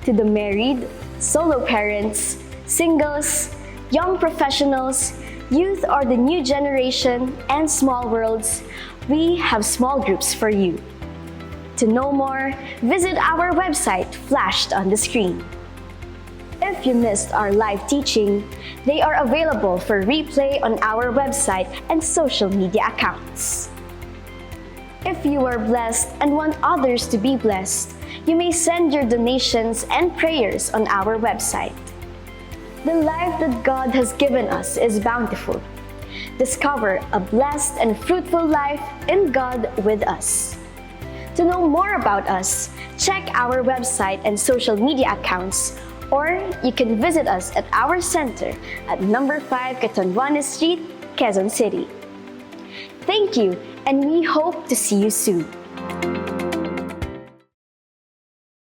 To the married, solo parents, singles, young professionals, youth or the new generation, and small worlds, we have small groups for you. To know more, visit our website flashed on the screen. If you missed our live teaching, they are available for replay on our website and social media accounts. If you are blessed and want others to be blessed, you may send your donations and prayers on our website. The life that God has given us is bountiful. Discover a blessed and fruitful life in God with us. To know more about us, check our website and social media accounts, or you can visit us at our center at number 5 Catanduanes Street, Quezon City. Thank you, and we hope to see you soon.